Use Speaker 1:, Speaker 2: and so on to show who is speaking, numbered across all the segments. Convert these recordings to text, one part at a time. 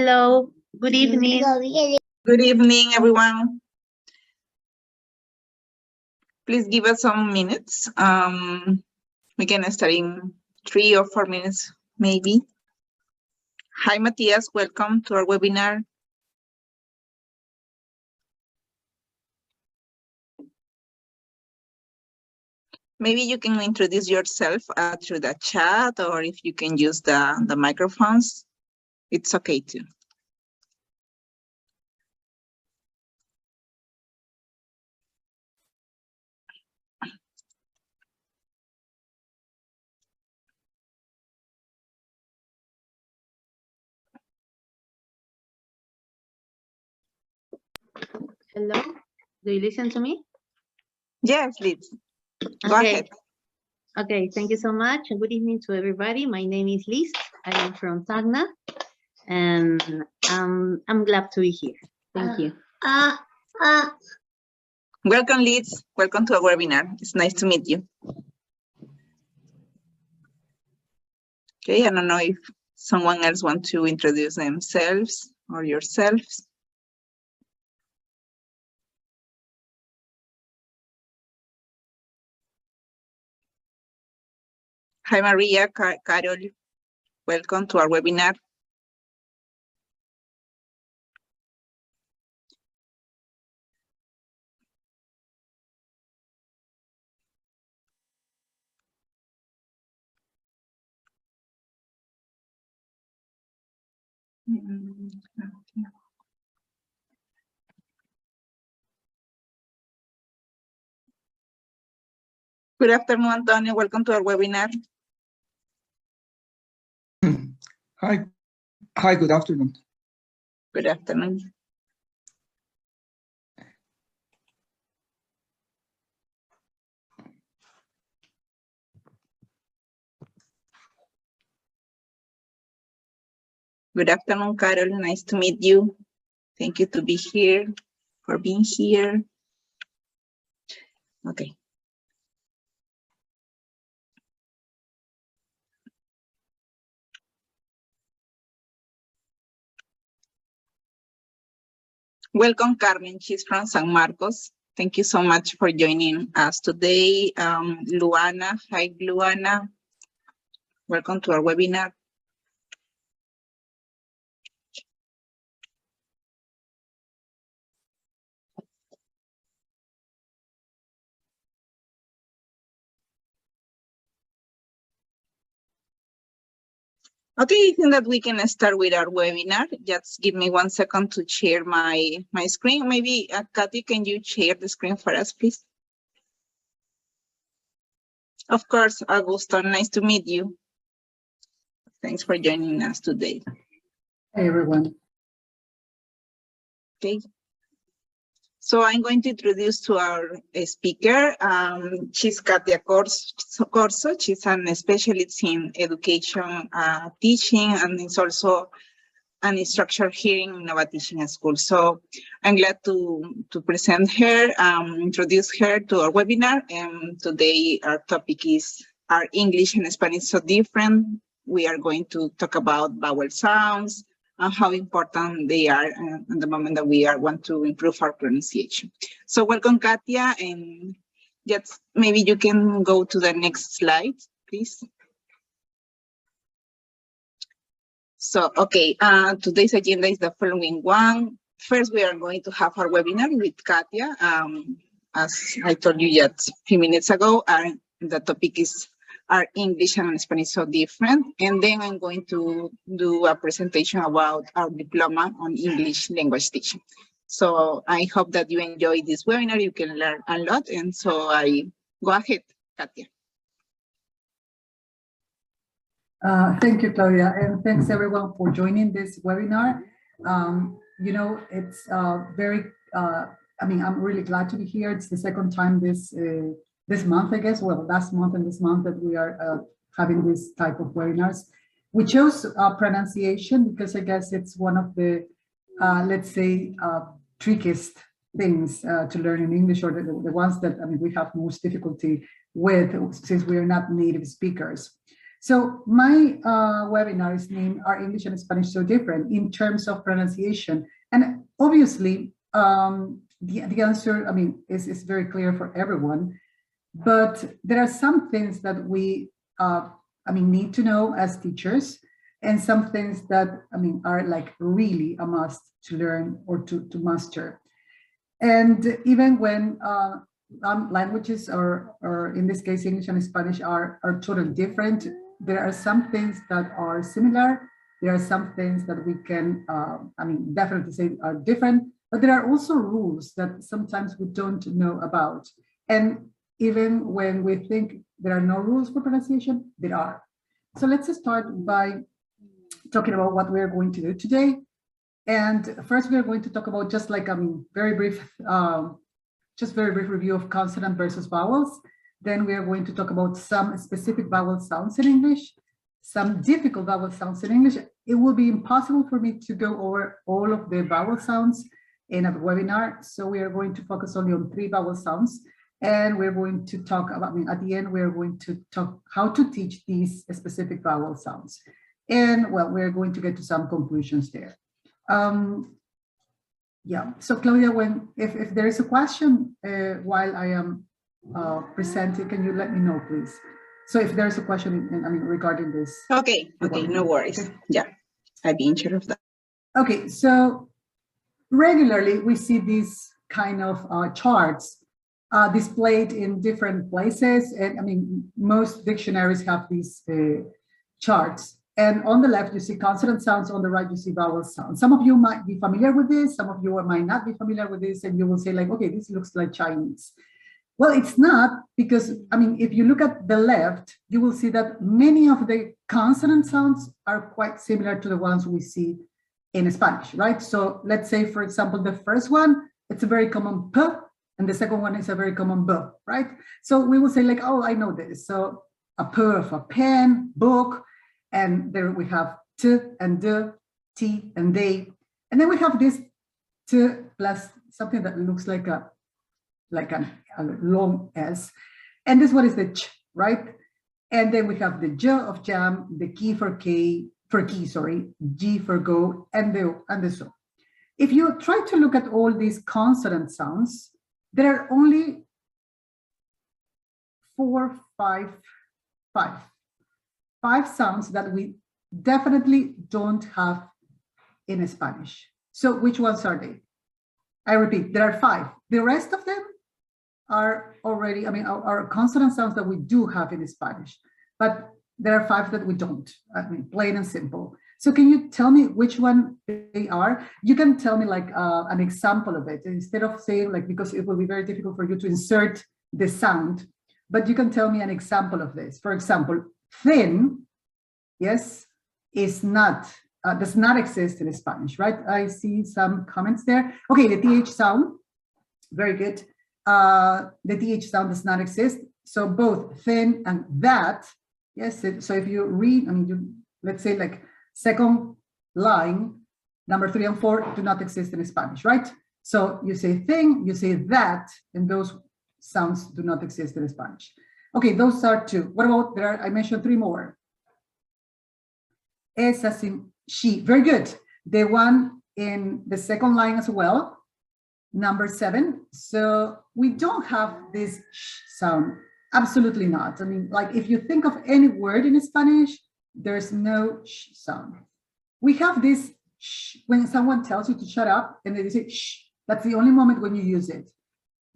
Speaker 1: Hello, good evening.
Speaker 2: Good evening, everyone. Please give us some minutes. We can start in 3 or 4 minutes, maybe. Hi, Matthias. Welcome to our webinar. Maybe you can introduce yourself through the chat, or if you can use the microphones, it's okay too.
Speaker 1: Hello, do you listen to me?
Speaker 2: Yes, Liz. Go ahead.
Speaker 1: Okay, thank you so much. Good evening to everybody. My name is Liz. I am from Tacna, and I'm glad to be here. Thank you.
Speaker 2: Welcome, Liz. Welcome to our webinar. It's nice to meet you. Okay, I don't know if someone else wants to introduce themselves or yourselves. Hi, Maria, Carol. Welcome to our webinar. Good afternoon, Antonio. Welcome to our webinar.
Speaker 3: Hi, good afternoon.
Speaker 2: Good afternoon. Good afternoon, Carol. Nice to meet you. Thank you to be here, for being here. Okay. Welcome, Carmen. She's from San Marcos. Thank you so much for joining us today. Luana, hi, Luana. Welcome to our webinar. Okay, I think that we can start with our webinar. Just give me 1 second to share my screen. Maybe, Kathy, can you share the screen for us, please? Of course, Augusto, nice to meet you. Thanks for joining us today.
Speaker 3: Hey, everyone.
Speaker 2: Okay. So I'm going to introduce to our speaker. She's Katya Corzo. She's a specialist in education teaching, and is also an instructor here in Nova Teaching School. So I'm glad to present her, introduce her to our webinar. And today our topic is, are English and Spanish so different? We are going to talk about vowel sounds and how important they are at the moment that we want to improve our pronunciation. So welcome, Katya, and just maybe you can go to the next slide, please. So, okay, today's agenda is the following one. First, we are going to have our webinar with Katya. As I told you just a few minutes ago, the topic is, are English and Spanish so different? And then I'm going to do a presentation about our diploma on English language teaching. So I hope that you enjoy this webinar. You can learn a lot. And so I go ahead, Katya.
Speaker 3: Thank you, Claudia, and thanks everyone for joining this webinar. You know, it's very, I mean, I'm really glad to be here. It's the second time this month, I guess, well, last month and this month that we are having this type of webinars. We chose pronunciation because I guess it's one of the, let's say, trickiest things to learn in English, or the ones that, I mean, we have most difficulty with since we are not native speakers. So my webinar is named Are English and Spanish So Different in terms of pronunciation? And obviously, the answer, I mean, is very clear for everyone. But there are some things that we, need to know as teachers, and some things that, are like really a must to learn or to master. And even when languages, or in this case, English and Spanish are totally different, there are some things that are similar. There are some things that we can, definitely say are different, but there are also rules that sometimes we don't know about. And even when we think there are no rules for pronunciation, there are. So let's start by talking about what we're going to do today. And first, we're going to talk about just like, very brief review of consonant versus vowels. Then we are going to talk about some specific vowel sounds in English, some difficult vowel sounds in English. It will be impossible for me to go over all of the vowel sounds in a webinar. So we are going to focus only on 3 vowel sounds. And we're going to talk about, at the end, we're going to talk how to teach these specific vowel sounds. And well, we're going to get to some conclusions there. Yeah, so Claudia, if there is a question while I am presenting, can you let me know, please? So if there's a question, regarding this.
Speaker 2: Okay, no worries. Okay. Yeah, I'd be in charge of that.
Speaker 3: Okay, so regularly we see these kind of charts displayed in different places. And most dictionaries have these charts. And on the left, you see consonant sounds. On the right, you see vowel sounds. Some of you might be familiar with this. Some of you might not be familiar with this. And you will say like, okay, this looks like Chinese. Well, it's not, because, if you look at the left, you will see that many of the consonant sounds are quite similar to the ones we see in Spanish, right? So let's say, for example, the first one, it's a very common P, and the second one is a very common B, right? So we will say like, oh, I know this. So a P of a pen, book, and there we have T and D, T and they. And then we have this T plus something that looks like a long S. And this one is the Ch, right? And then we have the J of jam, the key for key, G for go, and the so. If you try to look at all these consonant sounds, there are only 5 sounds that we definitely don't have in Spanish. So which ones are they? I repeat, there are 5. The rest of them are already, are consonant sounds that we do have in Spanish, but there are 5 that we don't, plain and simple. So can you tell me which one they are? You can tell me like an example of it, instead of saying like, because it will be very difficult for you to insert the sound, but you can tell me an example of this. For example, thin, yes, is not, does not exist in Spanish, right? I see some comments there. Okay, the TH sound, very good. The TH sound does not exist. So both thin and that, yes. So if you read, let's say like second line, number 3 and 4 do not exist in Spanish, right? So you say thing, you say that, and those sounds do not exist in Spanish. Okay, those are 2. What about I mentioned 3 more. Es as in she, very good. The one in the second line as well, number 7. So we don't have this sh sound, absolutely not. Like if you think of any word in Spanish, there's no sh sound. We have this sh when someone tells you to shut up and they say shh, that's the only moment when you use it.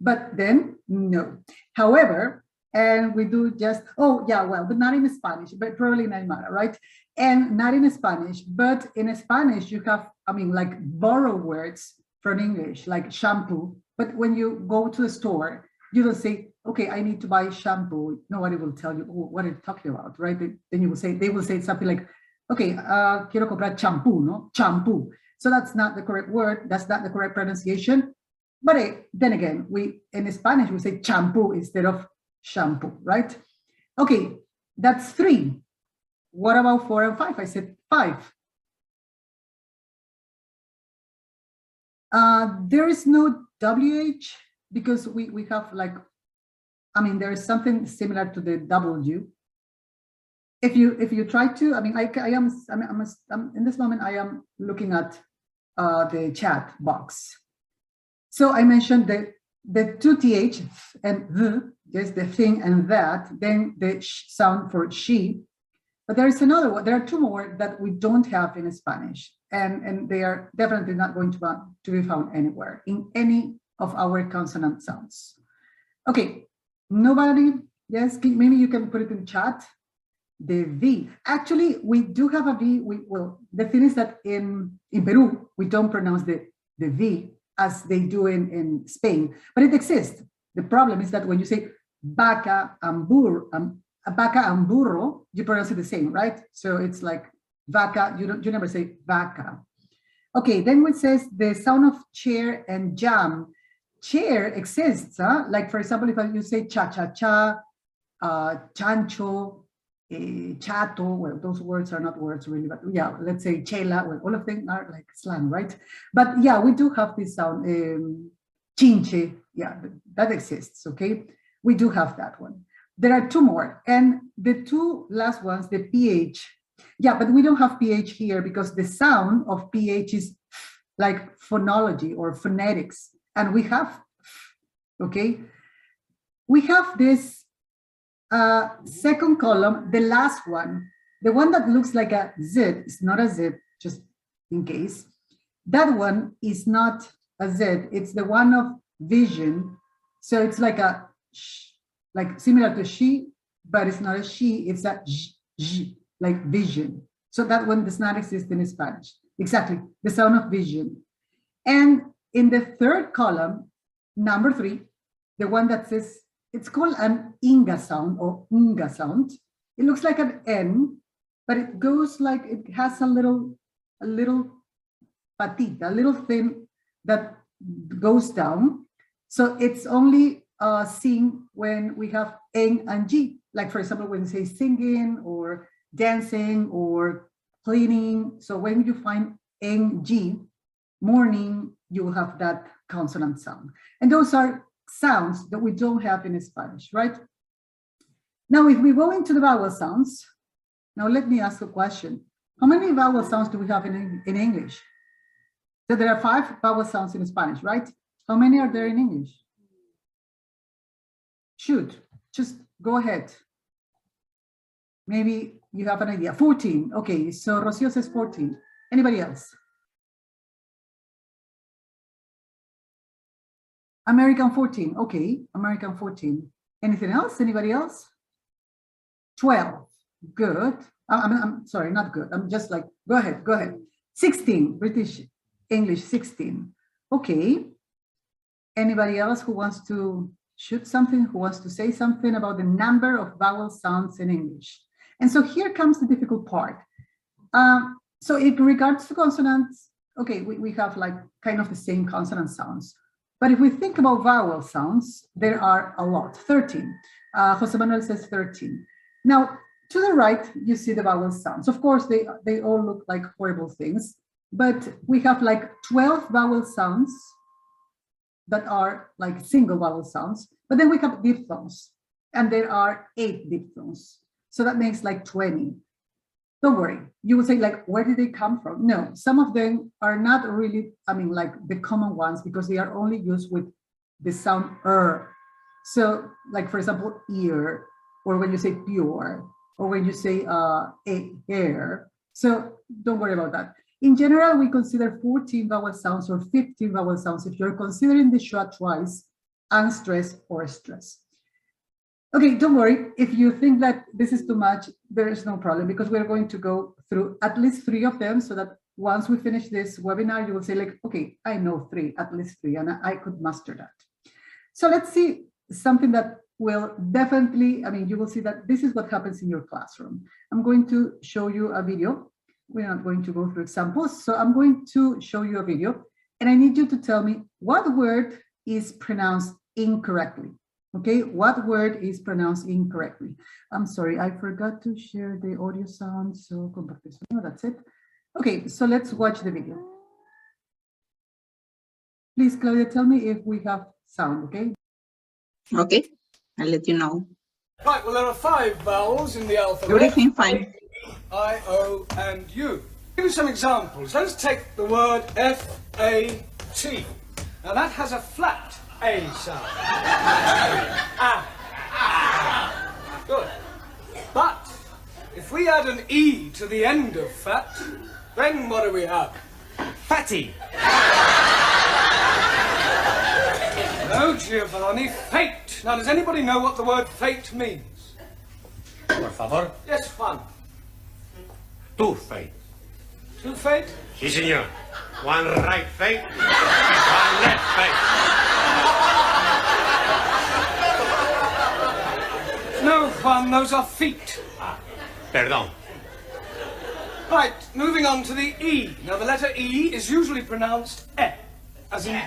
Speaker 3: But then, no. However, and we do just, oh yeah, well, but not in Spanish, but probably in Aymara, right? And not in Spanish, but in Spanish, you have, like borrow words from English, like shampoo. But when you go to the store, you don't say, okay, I need to buy shampoo. Nobody will tell you, oh, what are you talking about, right? Then you will say, they will say something like, okay, quiero comprar champú, no? Champú. So that's not the correct word. That's not the correct pronunciation. But then again, in Spanish, we say champú instead of shampoo, right? Okay, that's 3. What about 4 and 5? I said 5. There is no WH because we have like, there is something similar to the W. if you try to, I mean, I'm in this moment, I am looking at the chat box. So I mentioned the two th and the, there's the thing and that, then the sh sound for she. But there is another one. There are two more that we don't have in Spanish, and they are definitely not going to be found anywhere in any of our consonant sounds. Okay, nobody? Yes, maybe you can put it in chat. The V. Actually, we do have a V. Well, the thing is that in Peru, we don't pronounce the V as they do in Spain, but it exists. The problem is that when you say vaca and burro, you pronounce it the same, right? So it's like vaca, you never say vaca. Okay, then it says the sound of chair and jam. Chair exists, huh? Like for example, if you say cha-cha-cha, chancho, chato, well, those words are not words really, but yeah, let's say chela, well, all of them are like slang, right? But yeah, we do have this sound, chinche, yeah, that exists, okay? We do have that one. There are two more, and the two last ones, the PH, yeah, but we don't have PH here because the sound of PH is like phonology or phonetics, and we have, okay? We have this second column, the last one, the one that looks like a Z, it's not a Z, just in case. That one is not a Z, it's the one of vision. So it's like a sh, like similar to she, but it's not a she, it's a j, like vision. So that one does not exist in Spanish. Exactly, the sound of vision. And in the third column, number 3, the one that says, it's called an Inga sound or Inga sound. It looks like an N, but it goes like, it has a little patita, a little thing that goes down. So it's only seen when we have N and G. Like for example, when you say singing or dancing or cleaning. So when you find N, G, morning, you will have that consonant sound. And those are sounds that we don't have in Spanish, right? Now, if we go into the vowel sounds, now let me ask a question. How many vowel sounds do we have in English? So there are 5 vowel sounds in Spanish, right? How many are there in English? Shoot, just go ahead. Maybe you have an idea. 14. Okay, so Rocio says 14. Anybody else? American 14. Okay, American 14. Anything else? Anybody else? 12. Good. I'm sorry, not good. I'm just like, go ahead, go ahead. 16. British English 16. Okay. Anybody else who wants to shoot something, who wants to say something about the number of vowel sounds in English? And so here comes the difficult part. So in regards to consonants, okay, we have like kind of the same consonant sounds. But if we think about vowel sounds, there are a lot, 13. Jose Manuel says 13. Now, to the right, you see the vowel sounds. Of course, they all look like horrible things, but we have like 12 vowel sounds that are like single vowel sounds, but then we have diphthongs, and there are 8 diphthongs. So that makes like 20. Don't worry, you will say like, where did they come from? No, some of them are not really, I mean, like the common ones, because they are only used with the sound So like, for example, ear, or when you say pure, or when you say hair. So don't worry about that. In general, we consider 14 vowel sounds or 15 vowel sounds if you're considering the schwa twice, unstressed or stressed. Okay, don't worry. If you think that this is too much, there is no problem, because we're going to go through at least 3 of them, so that once we finish this webinar, you will say like, okay, I know 3, at least 3, and I could master that. So let's see something that will definitely, I mean, you will see that this is what happens in your classroom. I'm going to show you a video. We're not going to go through examples. So I'm going to show you a video, and I need you to tell me what word is pronounced incorrectly. Okay, what word is pronounced incorrectly? I'm sorry, I forgot to share the audio sound, so that's it. Okay, so let's watch the video. Please, Claudia, tell me if we have sound, okay?
Speaker 2: Okay, I'll let you know.
Speaker 4: Right, well, there are 5 vowels in the alphabet.
Speaker 2: Everything fine.
Speaker 4: I, O, and U. Give you some examples. Let's take the word F-A-T. Now that has a flat A sound. Good. But if we add an E to the end of fat, then what do we have?
Speaker 5: Fatty.
Speaker 4: No, Giovanni, fate. Now, does anybody know what the word fate means?
Speaker 5: Por favor.
Speaker 4: Yes, Juan.
Speaker 5: Two fate.
Speaker 4: Two fate?
Speaker 5: Sí, señor. One right fate, one left fate.
Speaker 4: No, Juan, those are feet.
Speaker 5: Perdón.
Speaker 4: Right, moving on to the E. Now, the letter E is usually pronounced E, as in...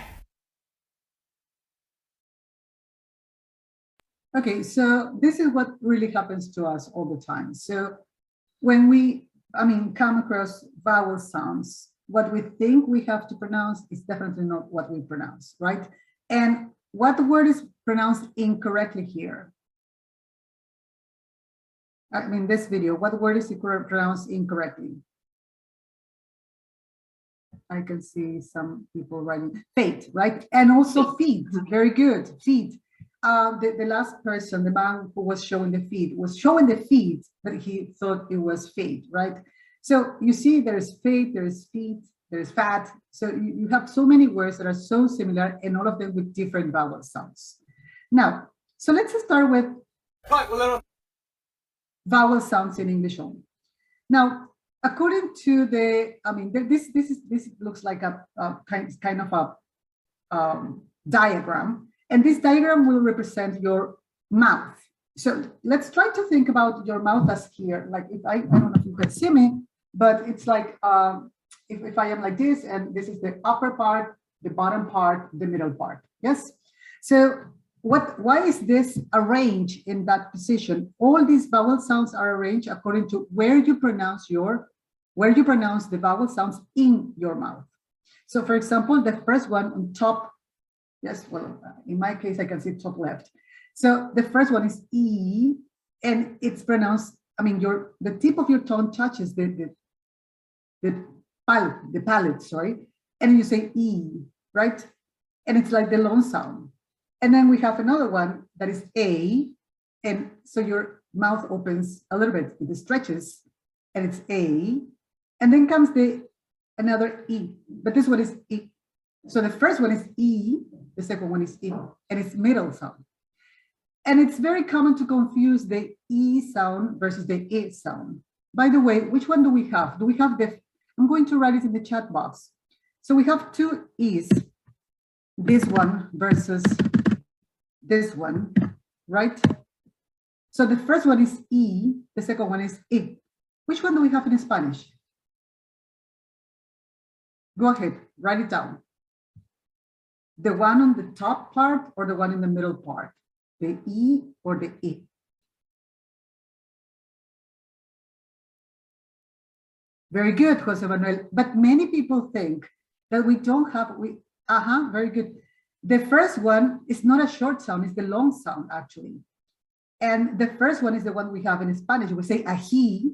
Speaker 3: Okay, so this is what really happens to us all the time. So when we, come across vowel sounds, what we think we have to pronounce is definitely not what we pronounce, right? And what the word is pronounced incorrectly here. This video, what word is pronounced incorrectly? I can see some people writing fate, right? And also feet, very good, feet. The last person, the man who was showing the feet, was showing the feet, but he thought it was fate, right? So you see there's fate, there's feet, there's fat. So you have so many words that are so similar and all of them with different vowel sounds. Now, so let's start with vowel sounds in English only. Now, according to the, this looks like a kind of a diagram. And this diagram will represent your mouth. So let's try to think about your mouth as here. Like if I don't know if you can see me, but it's like if I am like this, and this is the upper part, the bottom part, the middle part. Yes. So why is this arranged in that position? All these vowel sounds are arranged according to where you pronounce the vowel sounds in your mouth. So for example, the first one on top. Yes, well, in my case, I can see top left. So the first one is E, and it's pronounced, the tip of your tongue touches the palate, sorry, and you say E, right? And it's like the long sound. And then we have another one that is A, and so your mouth opens a little bit, it stretches, and it's A, and then comes another E, but this one is E. So the first one is E, the second one is E, and it's middle sound. And it's very common to confuse the E sound versus the I sound. By the way, which one do we have? Do we have I'm going to write it in the chat box. So we have 2 E's, this one versus this one, right? So the first one is E, the second one is I. Which one do we have in Spanish? Go ahead, write it down. The one on the top part or the one in the middle part? The E or the I? Very good, Jose Manuel. But many people think that we don't have, very good. The first one is not a short sound, it's the long sound actually. And the first one is the one we have in Spanish. We say ají,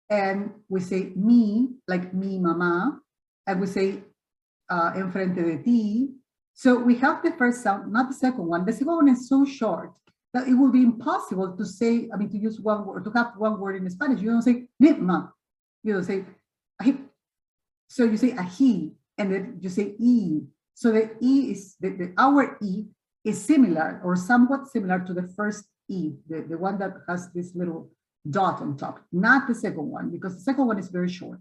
Speaker 3: and we say mi, like mi mamá, and we say enfrente de ti. So we have the first sound, not the second one. The second one is so short that it will be impossible to say, to use one word, to have one word in Spanish. You don't say nitma, you don't say ají. So you say ají, and then you say e. So the e is, our e is similar or somewhat similar to the first e, the one that has this little dot on top, not the second one, because the second one is very short.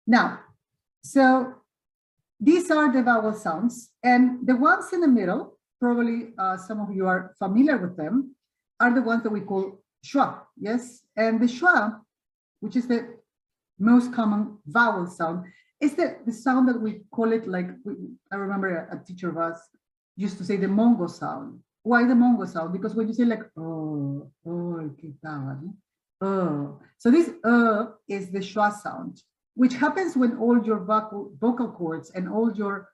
Speaker 3: Now, so these are the vowel sounds, and the ones in the middle, probably some of you are familiar with them, are the ones that we call schwa, yes? And the schwa, which is the most common vowel sound, is the sound that we call it like, I remember a teacher of us used to say the Mongo sound. Why the Mongo sound? Because when you say like, oh, qué tal, oh. So this is the schwa sound, which happens when all your vocal cords and all your,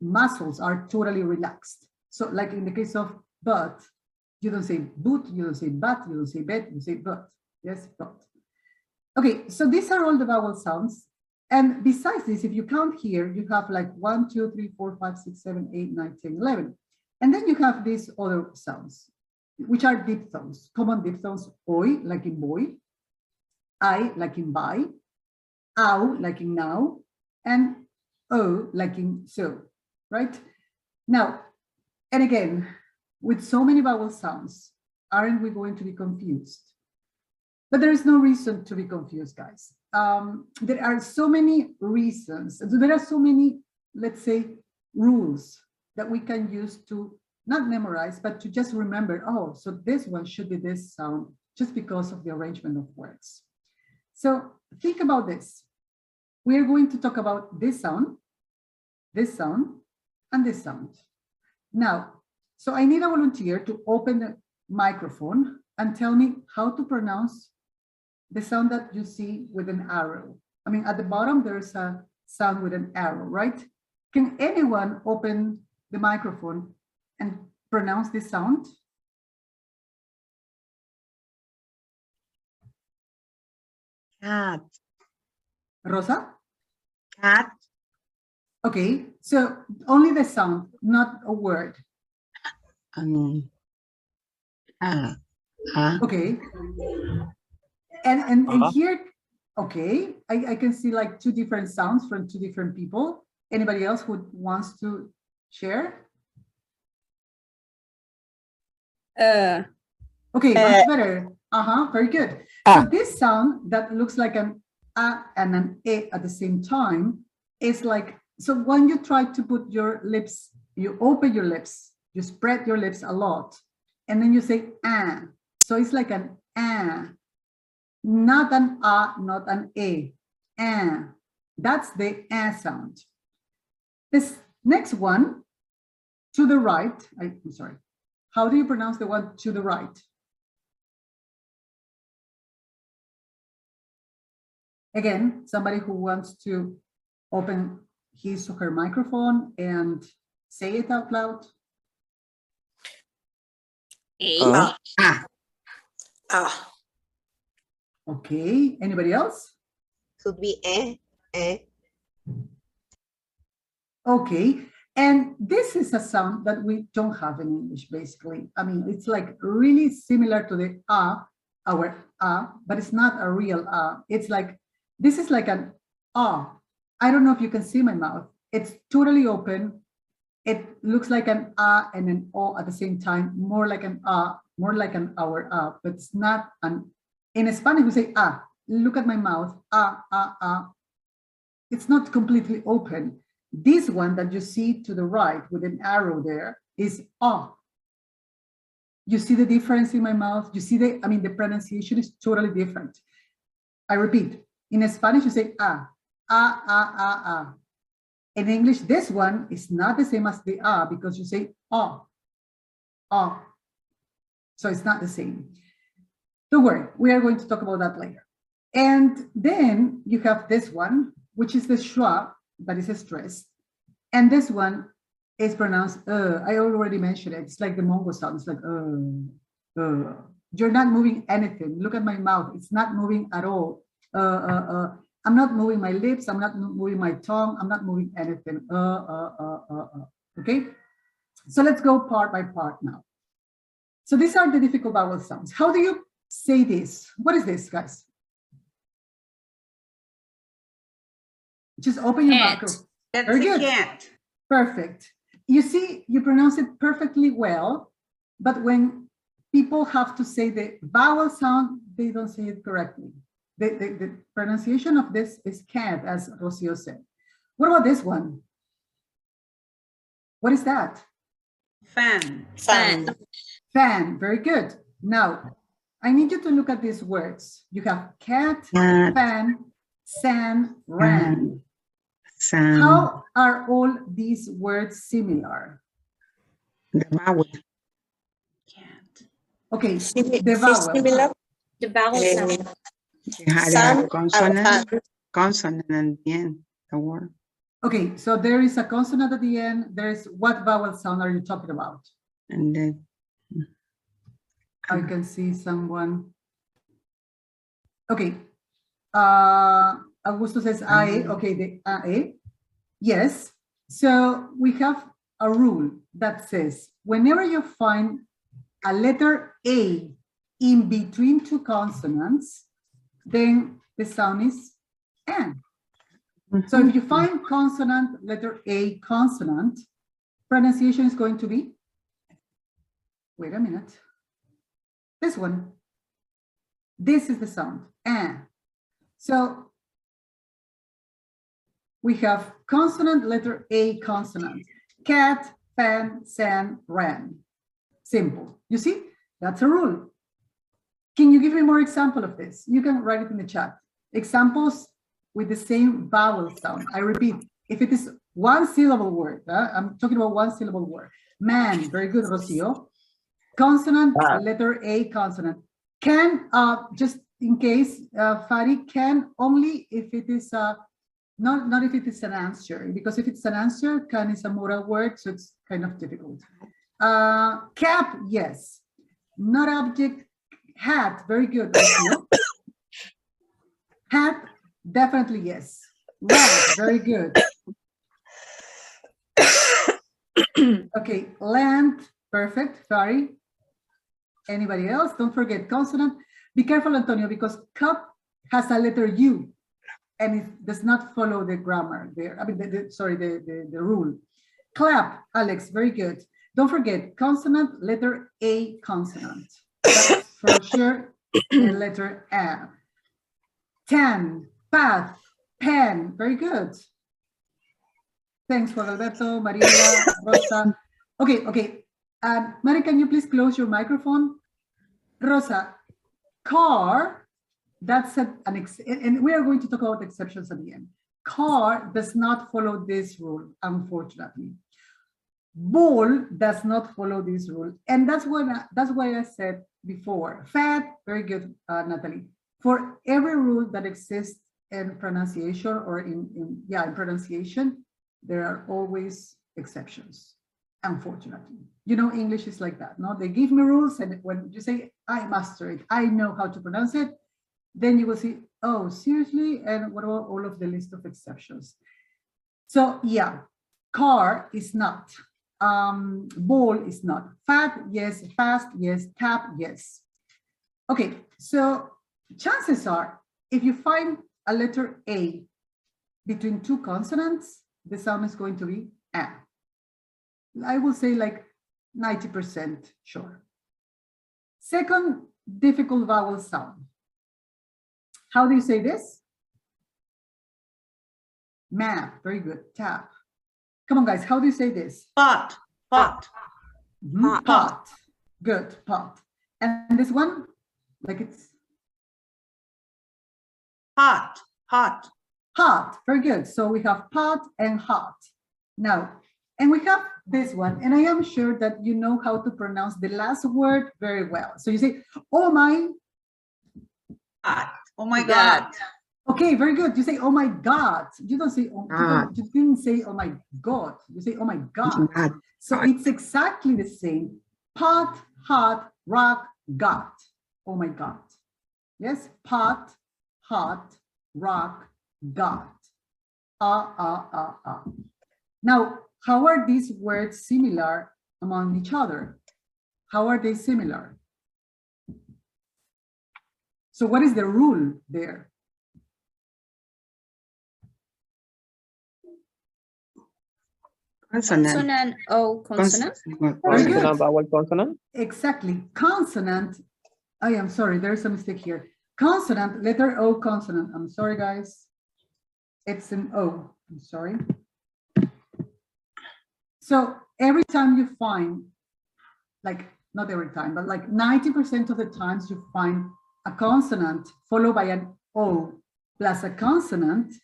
Speaker 3: muscles are totally relaxed. So like in the case of but, You don't say boot, you don't say but, you don't say bet, you say but. Yes, but. Okay, so these are all the vowel sounds. And besides this, if you count here, you have like 1, 2, 3, 4, 5, 6, 7, 8, 9, 10, 11. And then you have these other sounds, which are diphthongs, common diphthongs, oi, like in boy, I, like in buy, ow, like in now, and o, like in so, right? Now, and again, with so many vowel sounds, aren't we going to be confused? But there is no reason to be confused, guys. There are so many reasons. There are so many, let's say, rules that we can use to not memorize, but to just remember, oh, so this one should be this sound just because of the arrangement of words. So think about this. We are going to talk about this sound, and this sound. Now, so I need a volunteer to open the microphone and tell me how to pronounce the sound that you see with an arrow. I mean, at the bottom, there's a sound with an arrow, right? Can anyone open the microphone and pronounce this sound?
Speaker 6: Cat.
Speaker 3: Rosa?
Speaker 6: Cat.
Speaker 3: Okay, so only the sound, not a word. Okay. And here, okay, I can see like two different sounds from two different people. Anybody else who wants to share? Okay, much better. Very good. So this sound that looks like an a and an e at the same time is like, so when you try to put your lips, you open your lips, you spread your lips a lot, and then you say ah. So it's like an ah, not an a, not an e. Ah. That's the ah sound. This next one, to the right, I'm sorry. How do you pronounce the one to the right? Again, somebody who wants to open his or her microphone and say it out loud. Okay, anybody else?
Speaker 6: Could be
Speaker 3: Okay, and this is a sound that we don't have in English, basically. I mean, it's like really similar to the our but it's not a real It's like, this is like an I don't know if you can see my mouth. It's totally open. It looks like an and an o at the same time, more like an more like an our but it's not an. In Spanish, we say look at my mouth, It's not completely open. This one that you see to the right with an arrow there is You see the difference in my mouth? You see the pronunciation is totally different. I repeat, in Spanish, you say In English, this one is not the same as the because you say So it's not the same. Don't worry, we are going to talk about that later. And then you have this one, which is the schwa, that is stressed. And this one is pronounced I already mentioned it. It's like the Mongo sound. It's like You're not moving anything. Look at my mouth. It's not moving at all. I'm not moving my lips. I'm not moving my tongue. I'm not moving anything. Okay? So let's go part by part now. So these are the difficult vowel sounds. How do you say this? What is this, guys? Just open your mouth. Very good. Perfect. You see, you pronounce it perfectly well, but when people have to say the vowel sound, they don't say it correctly. The pronunciation of this is cat, as Rocio said. What about this one? What is that?
Speaker 6: Fan.
Speaker 3: Fan, very good. Now, I need you to look at these words. You have cat, fan, san, ran. How are all these words similar?
Speaker 6: The vowel.
Speaker 3: Okay, the vowel.
Speaker 7: Similar. The vowel sound.
Speaker 6: Consonant at the end, the word.
Speaker 3: Okay, so there is a consonant at the end. There's what vowel sound are you talking about?
Speaker 6: And then
Speaker 3: I can see someone. Okay. Augusto says AE. Okay, the AE. Yes. So we have a rule that says whenever you find a letter A in between two consonants, then the sound is N. So if you find consonant, letter A consonant, pronunciation is going to be, wait a minute, this one. This is the sound, N. So we have consonant, letter A consonant, cat, fan, san, ran. Simple. You see, that's a rule. Can you give me more example of this? You can write it in the chat. Examples with the same vowel sound. I repeat, if it is one syllable word, I'm talking about one syllable word. Man, very good, Rocio. Consonant, letter A consonant. Can, just in case, Fari, can only if it is, not if it is an answer, because if it's an answer, can is a modal word, so it's kind of difficult. Cap, yes. Not object, hat, very good. Hat, definitely yes. Right, very good. Okay, land, perfect, sorry. Anybody else? Don't forget consonant. Be careful, Antonio, because cup has a letter U and it does not follow the grammar there. I mean, the rule. Clap, Alex, very good. Don't forget consonant, letter A consonant. That's for sure the letter A. Tan, path, pen, very good. Thanks, Juan Alberto, Maria, Rosa. Okay. Mari, can you please close your microphone? Rosa, car, that's and we are going to talk about exceptions at the end. Car does not follow this rule, unfortunately. Ball does not follow this rule. And that's why I said before, fat, very good, Natalie. For every rule that exists in pronunciation or in pronunciation, there are always exceptions, unfortunately. You know, English is like that, no? They give me rules, and when you say, I master it, I know how to pronounce it, then you will see, oh, seriously? And what about all of the list of exceptions? So yeah, car is not, ball is not, fat, yes, fast, yes, tap, yes. Okay, so chances are, if you find a letter A between two consonants, the sound is going to be A. I will say like 90% sure. Second difficult vowel sound. How do you say this? Map, very good, tap. Come on, guys, how do you say this?
Speaker 6: Pot.
Speaker 3: Mm-hmm. Pot, good, pot. And this one, like it's
Speaker 6: Hot.
Speaker 3: hot, very good. So we have pot and hot. Now, and we have this one, and I am sure that you know how to pronounce the last word very well. So you say, oh my.
Speaker 6: Oh my God.
Speaker 3: Okay, very good. You say, oh my God. You don't say, you didn't say, oh my God. You say, oh my God. So it's exactly the same. Pot, hot, rock, got. Oh my God. Yes, pot, hot, rock, got. Now, how are these words similar among each other? How are they similar? So what is the rule there?
Speaker 7: Consonant, O consonant.
Speaker 8: Consonant, vowel, consonant.
Speaker 3: Exactly. Consonant. I am sorry, there's a mistake here. Consonant, letter O consonant. I'm sorry, guys. It's an O. I'm sorry. So every time you find, like, not every time, but like 90% of the times you find a consonant followed by an O plus a consonant,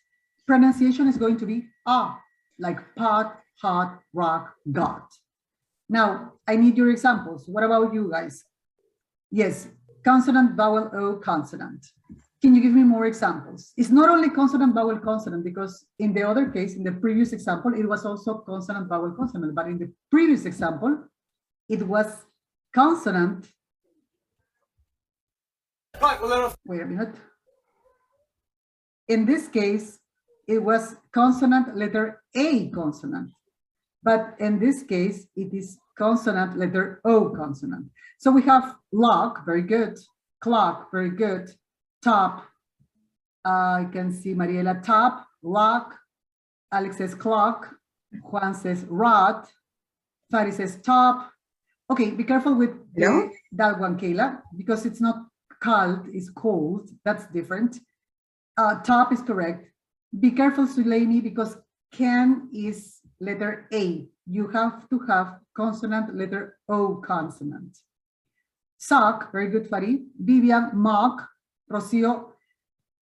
Speaker 3: pronunciation is going to be ah, like pot, hot, rock, got. Now, I need your examples. What about you guys? Yes, consonant, vowel, O, consonant. Can you give me more examples? It's not only consonant, vowel, consonant, because in the other case, in the previous example, it was also consonant, vowel, consonant. But in the previous example, it was consonant,
Speaker 4: Right, well, there are
Speaker 3: Wait a minute. In this case, it was consonant letter A consonant. But in this case, it is consonant letter O consonant. So we have lock, very good. Clock, very good. Top. I can see Mariela top, lock. Alex says clock. Juan says rod. Fari says top. Okay, be careful with that one, Kayla, because it's not cold, it's cold. That's different. Top is correct. Be careful, Sulaimi, because can is letter A. You have to have consonant letter O consonant. Sock, very good, Fari. Vivian, mock. Rocio,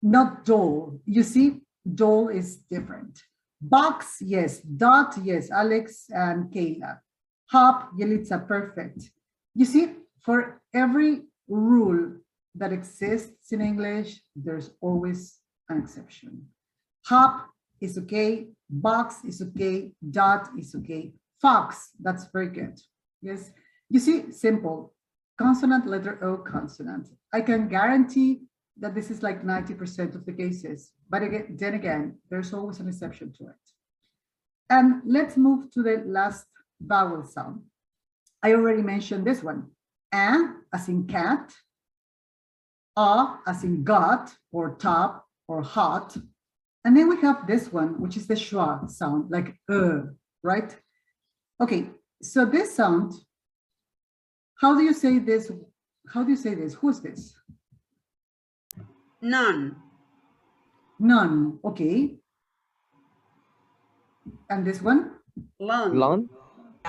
Speaker 3: not doll. You see, doll is different. Box, yes. Dot, yes. Alex and Kayla. Hop, Yelitza, perfect. You see, for every rule that exists in English, there's always an exception. Hop is okay. Box is okay. Dot is okay. Fox, that's very good. Yes, you see, simple. Consonant, letter O, consonant. I can guarantee that this is like 90% of the cases, but again, then again, there's always an exception to it. And let's move to the last vowel sound. I already mentioned this one. A as in cat, A as in got or top or hot. And then we have this one, which is the schwa sound, like right? Okay, so this sound, how do you say this? How do you say this? Who's this?
Speaker 6: None.
Speaker 3: None, okay. And this one?
Speaker 6: Long.
Speaker 8: Long.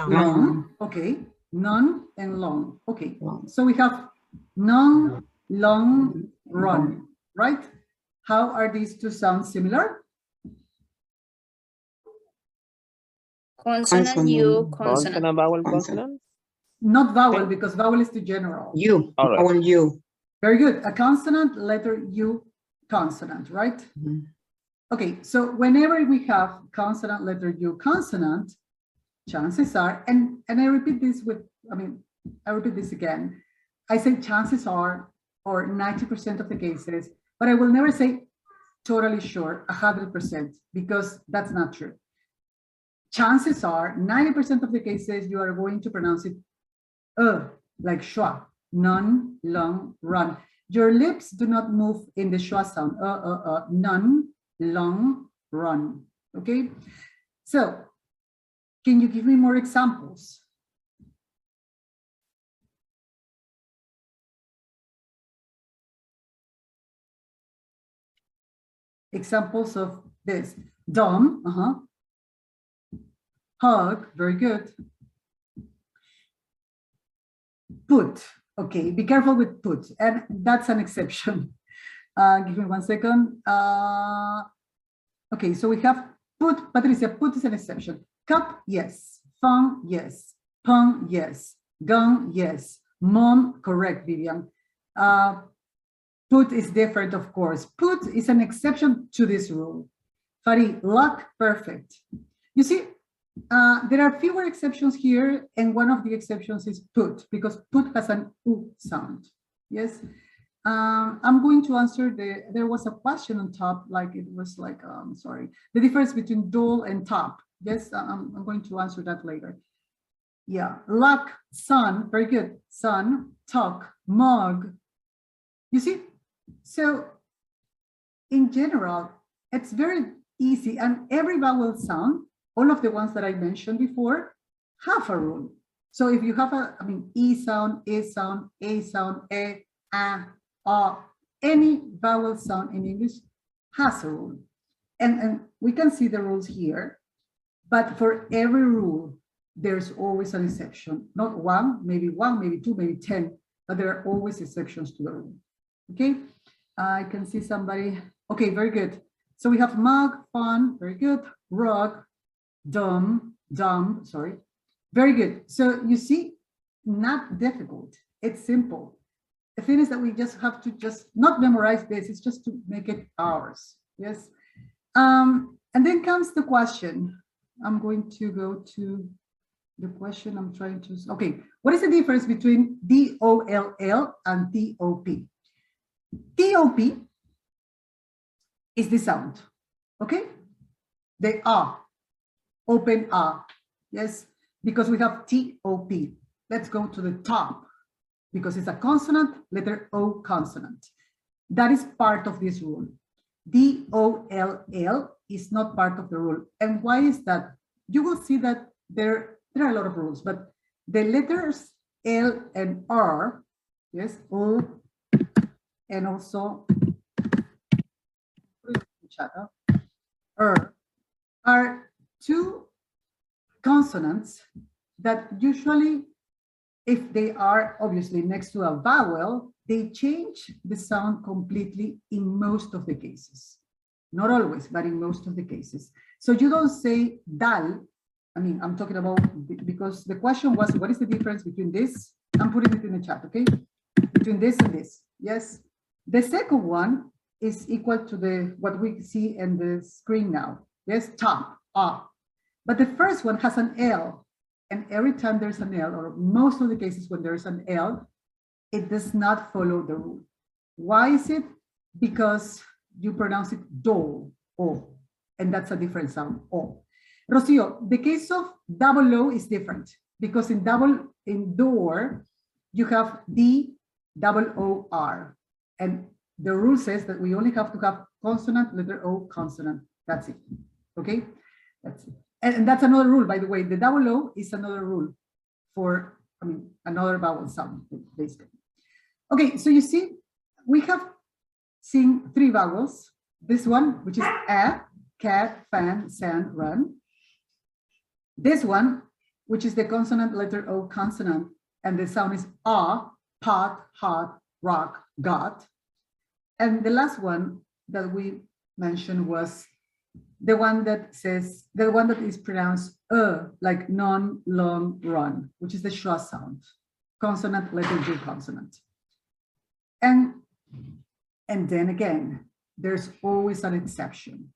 Speaker 3: Long, okay. None and long, okay. So we have none, long, run, right? How are these two sounds similar?
Speaker 7: Consonant, U, consonant.
Speaker 8: Consonant, vowel,
Speaker 6: Consonant.
Speaker 8: consonant.
Speaker 3: Not vowel, because vowel is too general.
Speaker 6: You.
Speaker 8: All right.
Speaker 6: Vowel you.
Speaker 3: Very good. A consonant, letter U, consonant, right?
Speaker 6: Mhm.
Speaker 3: Okay, so whenever we have consonant, letter U, consonant, chances are, and I repeat this I repeat this again. I say chances are, or 90% of the cases, but I will never say totally sure, 100%, because that's not true. Chances are, 90% of the cases, you are going to pronounce it like schwa, none, long, run. Your lips do not move in the schwa sound, none, long, run, okay? So, can you give me more examples? Examples of this. Dumb, hug, very good. Put, okay, be careful with put, and that's an exception. Give me 1 second. Okay, so we have put, Patricia, put is an exception. Cup, yes. Phone, yes. Pong, yes. Gun, yes. Mom, correct, Vivian. Put is different, of course. Put is an exception to this rule. Fari, luck, perfect. You see, there are fewer exceptions here, and one of the exceptions is put, because put has an U sound. Yes. I'm going to answer there was a question on top, like it was like, sorry, the difference between doll and top. Yes, I'm going to answer that later. Yeah, luck, sun, very good. Sun, talk, mug. You see, so in general, it's very easy, and every vowel sound, all of the ones that I mentioned before, have a rule. So if you have E sound, A sound, A sound, any vowel sound in English has a rule. And we can see the rules here, but for every rule, there's always an exception. Not one, maybe 2, maybe 10, but there are always exceptions to the rule. Okay, I can see somebody. Okay, very good. So we have mug, fun, very good. Rug, dumb, sorry. Very good. So you see, not difficult. It's simple. The thing is that we just have to not memorize this. It's just to make it ours. Yes. And then comes the question. I'm going to go to the question I'm trying to. Okay. What is the difference between DOLL and DOP? TOP is the sound, okay? The ah, open ah, yes? Because we have TOP. Let's go to the top, because it's a consonant, letter O consonant. That is part of this rule. DOLL is not part of the rule. And why is that? You will see that there are a lot of rules, but the letters L and R, yes, O, and also are two consonants that usually, if they are obviously next to a vowel, they change the sound completely in most of the cases. Not always, but in most of the cases. So you don't say dal. I mean, I'm talking about, because the question was, what is the difference between this? I'm putting it in the chat, okay? Between this and this, yes. The second one is equal to the what we see in the screen now, yes, top, ah. But the first one has an L, and every time there's an L, or most of the cases when there's an L, it does not follow the rule. Why is it? Because you pronounce it do, o, and that's a different sound, o. Rocio, the case of double O is different, because in door, you have D-double-O-R, and the rule says that we only have to have consonant, letter O, consonant. That's it, okay? That's it. And that's another rule, by the way. The double O is another rule for, I mean, another vowel sound, basically. Okay, so you see, we have seen three vowels. This one, which is a, cat, fan, sand, run. This one, which is the consonant, letter O, consonant, and the sound is ah, pot, hot, rock, got. And the last one that we mentioned was the one that says, the one that is pronounced like non, long, run, which is the schwa sound, consonant, letter G consonant. And then again, there's always an exception.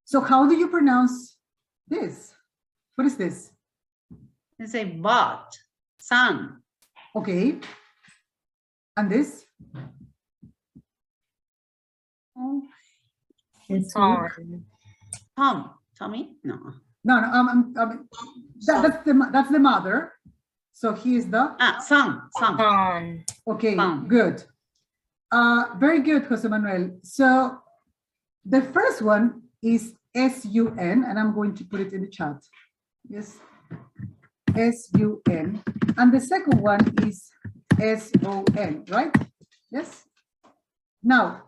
Speaker 3: So how do you pronounce this? What is this?
Speaker 6: It's a bought, son.
Speaker 3: Okay. And this?
Speaker 6: Oh,
Speaker 3: It's
Speaker 6: Tommy? No.
Speaker 3: No, that's the mother. So he is the
Speaker 6: Son.
Speaker 3: okay,
Speaker 6: Son.
Speaker 3: good. Very good, Jose Manuel. So the first one is S-U-N, and I'm going to put it in the chat. Yes, S-U-N. And the second one is S-O-N, right? Yes. Now,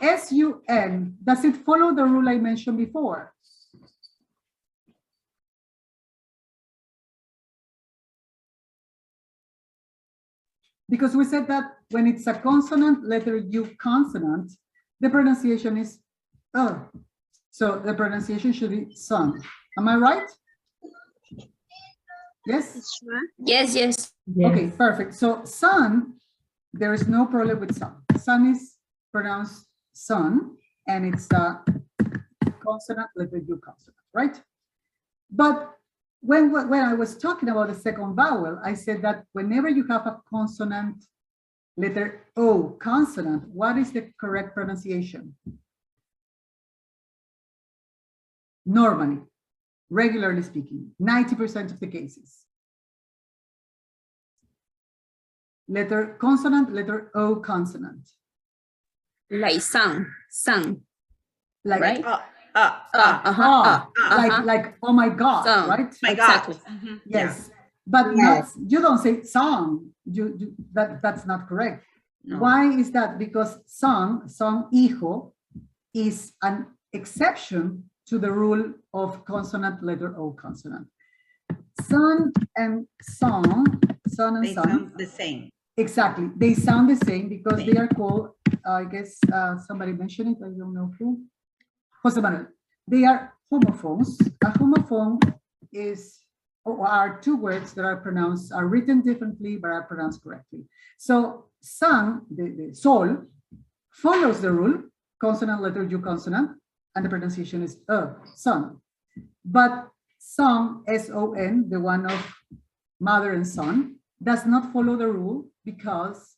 Speaker 3: S-U-N, does it follow the rule I mentioned before? Because we said that when it's a consonant, letter U consonant, the pronunciation is so the pronunciation should be son. Am I right? Yes?
Speaker 7: Yes, yes.
Speaker 3: Okay, perfect. So son, there is no problem with son. Son is pronounced son, and it's a consonant, letter U consonant, right? But when I was talking about the second vowel, I said that whenever you have a consonant, letter O consonant, what is the correct pronunciation? Normally, regularly speaking, 90% of the cases. Letter consonant, letter O consonant.
Speaker 7: Like son.
Speaker 3: Like,
Speaker 7: Right?
Speaker 3: like, oh my God,
Speaker 7: Son.
Speaker 3: right?
Speaker 6: My
Speaker 7: Exactly.
Speaker 6: God.
Speaker 3: Yes, but not, you don't say song. That's not correct.
Speaker 6: No.
Speaker 3: Why is that? Because son, hijo, is an exception to the rule of consonant, letter O consonant. Son and song, son and
Speaker 6: They
Speaker 3: son.
Speaker 6: sound the same.
Speaker 3: Exactly, they sound the same because they are called, I guess somebody mentioned it, I don't know who. Jose Manuel. They are homophones. A homophone is, or are two words that are written differently, but are pronounced correctly. So son, the sol, follows the rule, consonant, letter U consonant, and the pronunciation is son. But son, S-O-N, the one of mother and son, does not follow the rule because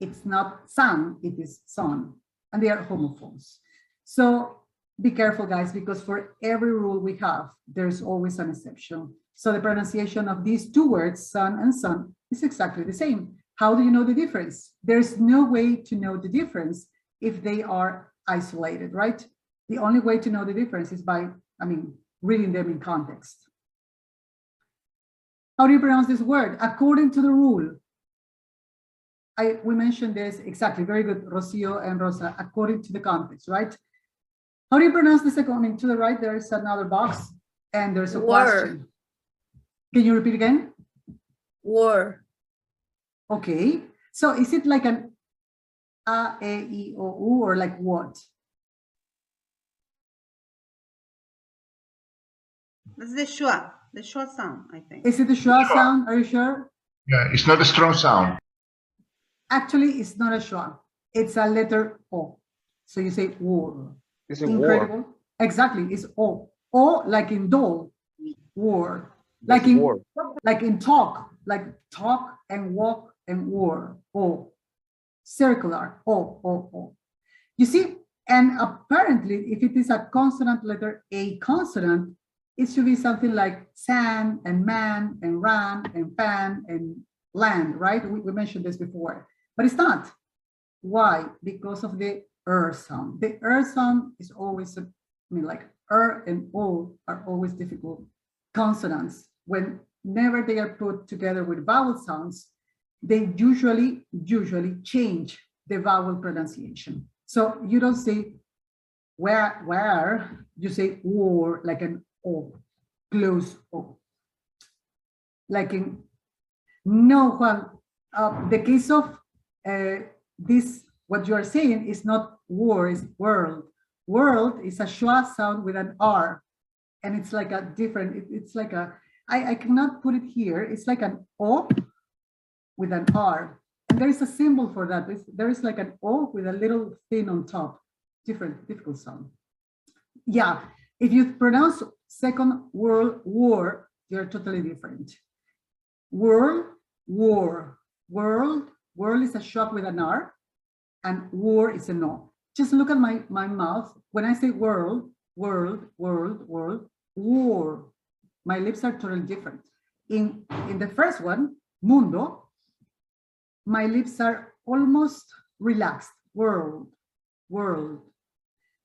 Speaker 3: It's not sun, it is son, and they are homophones. So be careful, guys, because for every rule we have, there's always an exception. So the pronunciation of these two words, sun and son, is exactly the same. How do you know the difference? There's no way to know the difference if they are isolated, right? The only way to know the difference is by, reading them in context. How do you pronounce this word? According to the rule. We mentioned this exactly, very good, Rocio and Rosa, according to the context, right? How do you pronounce the second? To the right, there's another box and there's a question. Can you repeat again?
Speaker 7: War.
Speaker 3: Okay, so is it like an A, E, I, O, U, or like what?
Speaker 6: That's the schwa sound, I think.
Speaker 3: Is it the schwa sound? Are you sure?
Speaker 9: Yeah, it's not a strong sound.
Speaker 3: Actually, it's not a schwa. It's a letter O. So you say war.
Speaker 8: It's a
Speaker 3: Incredible.
Speaker 8: war.
Speaker 3: Exactly, it's O. O like in doll, war.
Speaker 8: It's war.
Speaker 3: Like in talk, like talk and walk and war. O. Circular. O. You see, and apparently, if it is a consonant letter, a consonant, it should be something like sand and man and ram and pan and land, right? We mentioned this before, but it's not. Why? Because of the sound. The sound is always, like and O are always difficult consonants. Whenever they are put together with vowel sounds, they usually change the vowel pronunciation. So you don't say where, you say war, like an O, close O. Like in, no, Juan, the case of this, what you are saying is not war, is world. World is a schwa sound with an R, and it's like a different, it's like a, I cannot put it here, it's like an O with an R. And there is a symbol for that. There is like an O with a little thing on top, difficult sound. Yeah, if you pronounce Second World War, you're totally different. World, war, world is a schwa with an R, and war is a no. Just look at my mouth. When I say world, war, my lips are totally different. In the first one, mundo, my lips are almost relaxed, world.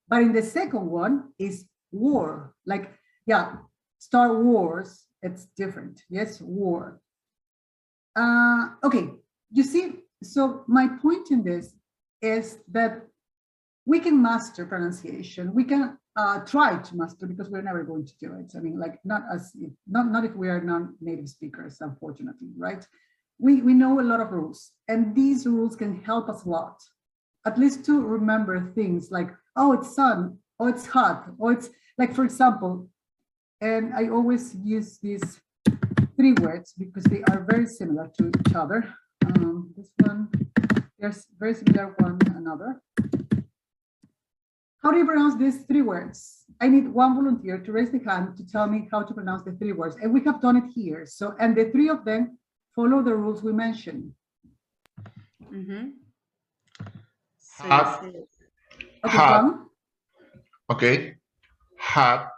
Speaker 3: But in the second one is war, like, yeah, Star Wars, it's different. Yes, war. Okay, you see, so my point in this is that we can master pronunciation. We can try to master, because we're never going to do it. Like not if we are non-native speakers, unfortunately, right? We know a lot of rules, and these rules can help us a lot, at least to remember things like, oh, it's sun, oh, it's hot, oh, it's like, for example, and I always use these three words because they are very similar to each other. This one, there's very similar one another. How do you pronounce these three words? I need one volunteer to raise the hand to tell me how to pronounce the three words. And we have done it here. So, and the three of them follow the rules we mentioned.
Speaker 6: Mm-hmm.
Speaker 9: Hot.
Speaker 3: Okay,
Speaker 9: Hot.
Speaker 3: Juan?
Speaker 9: Okay. Hot.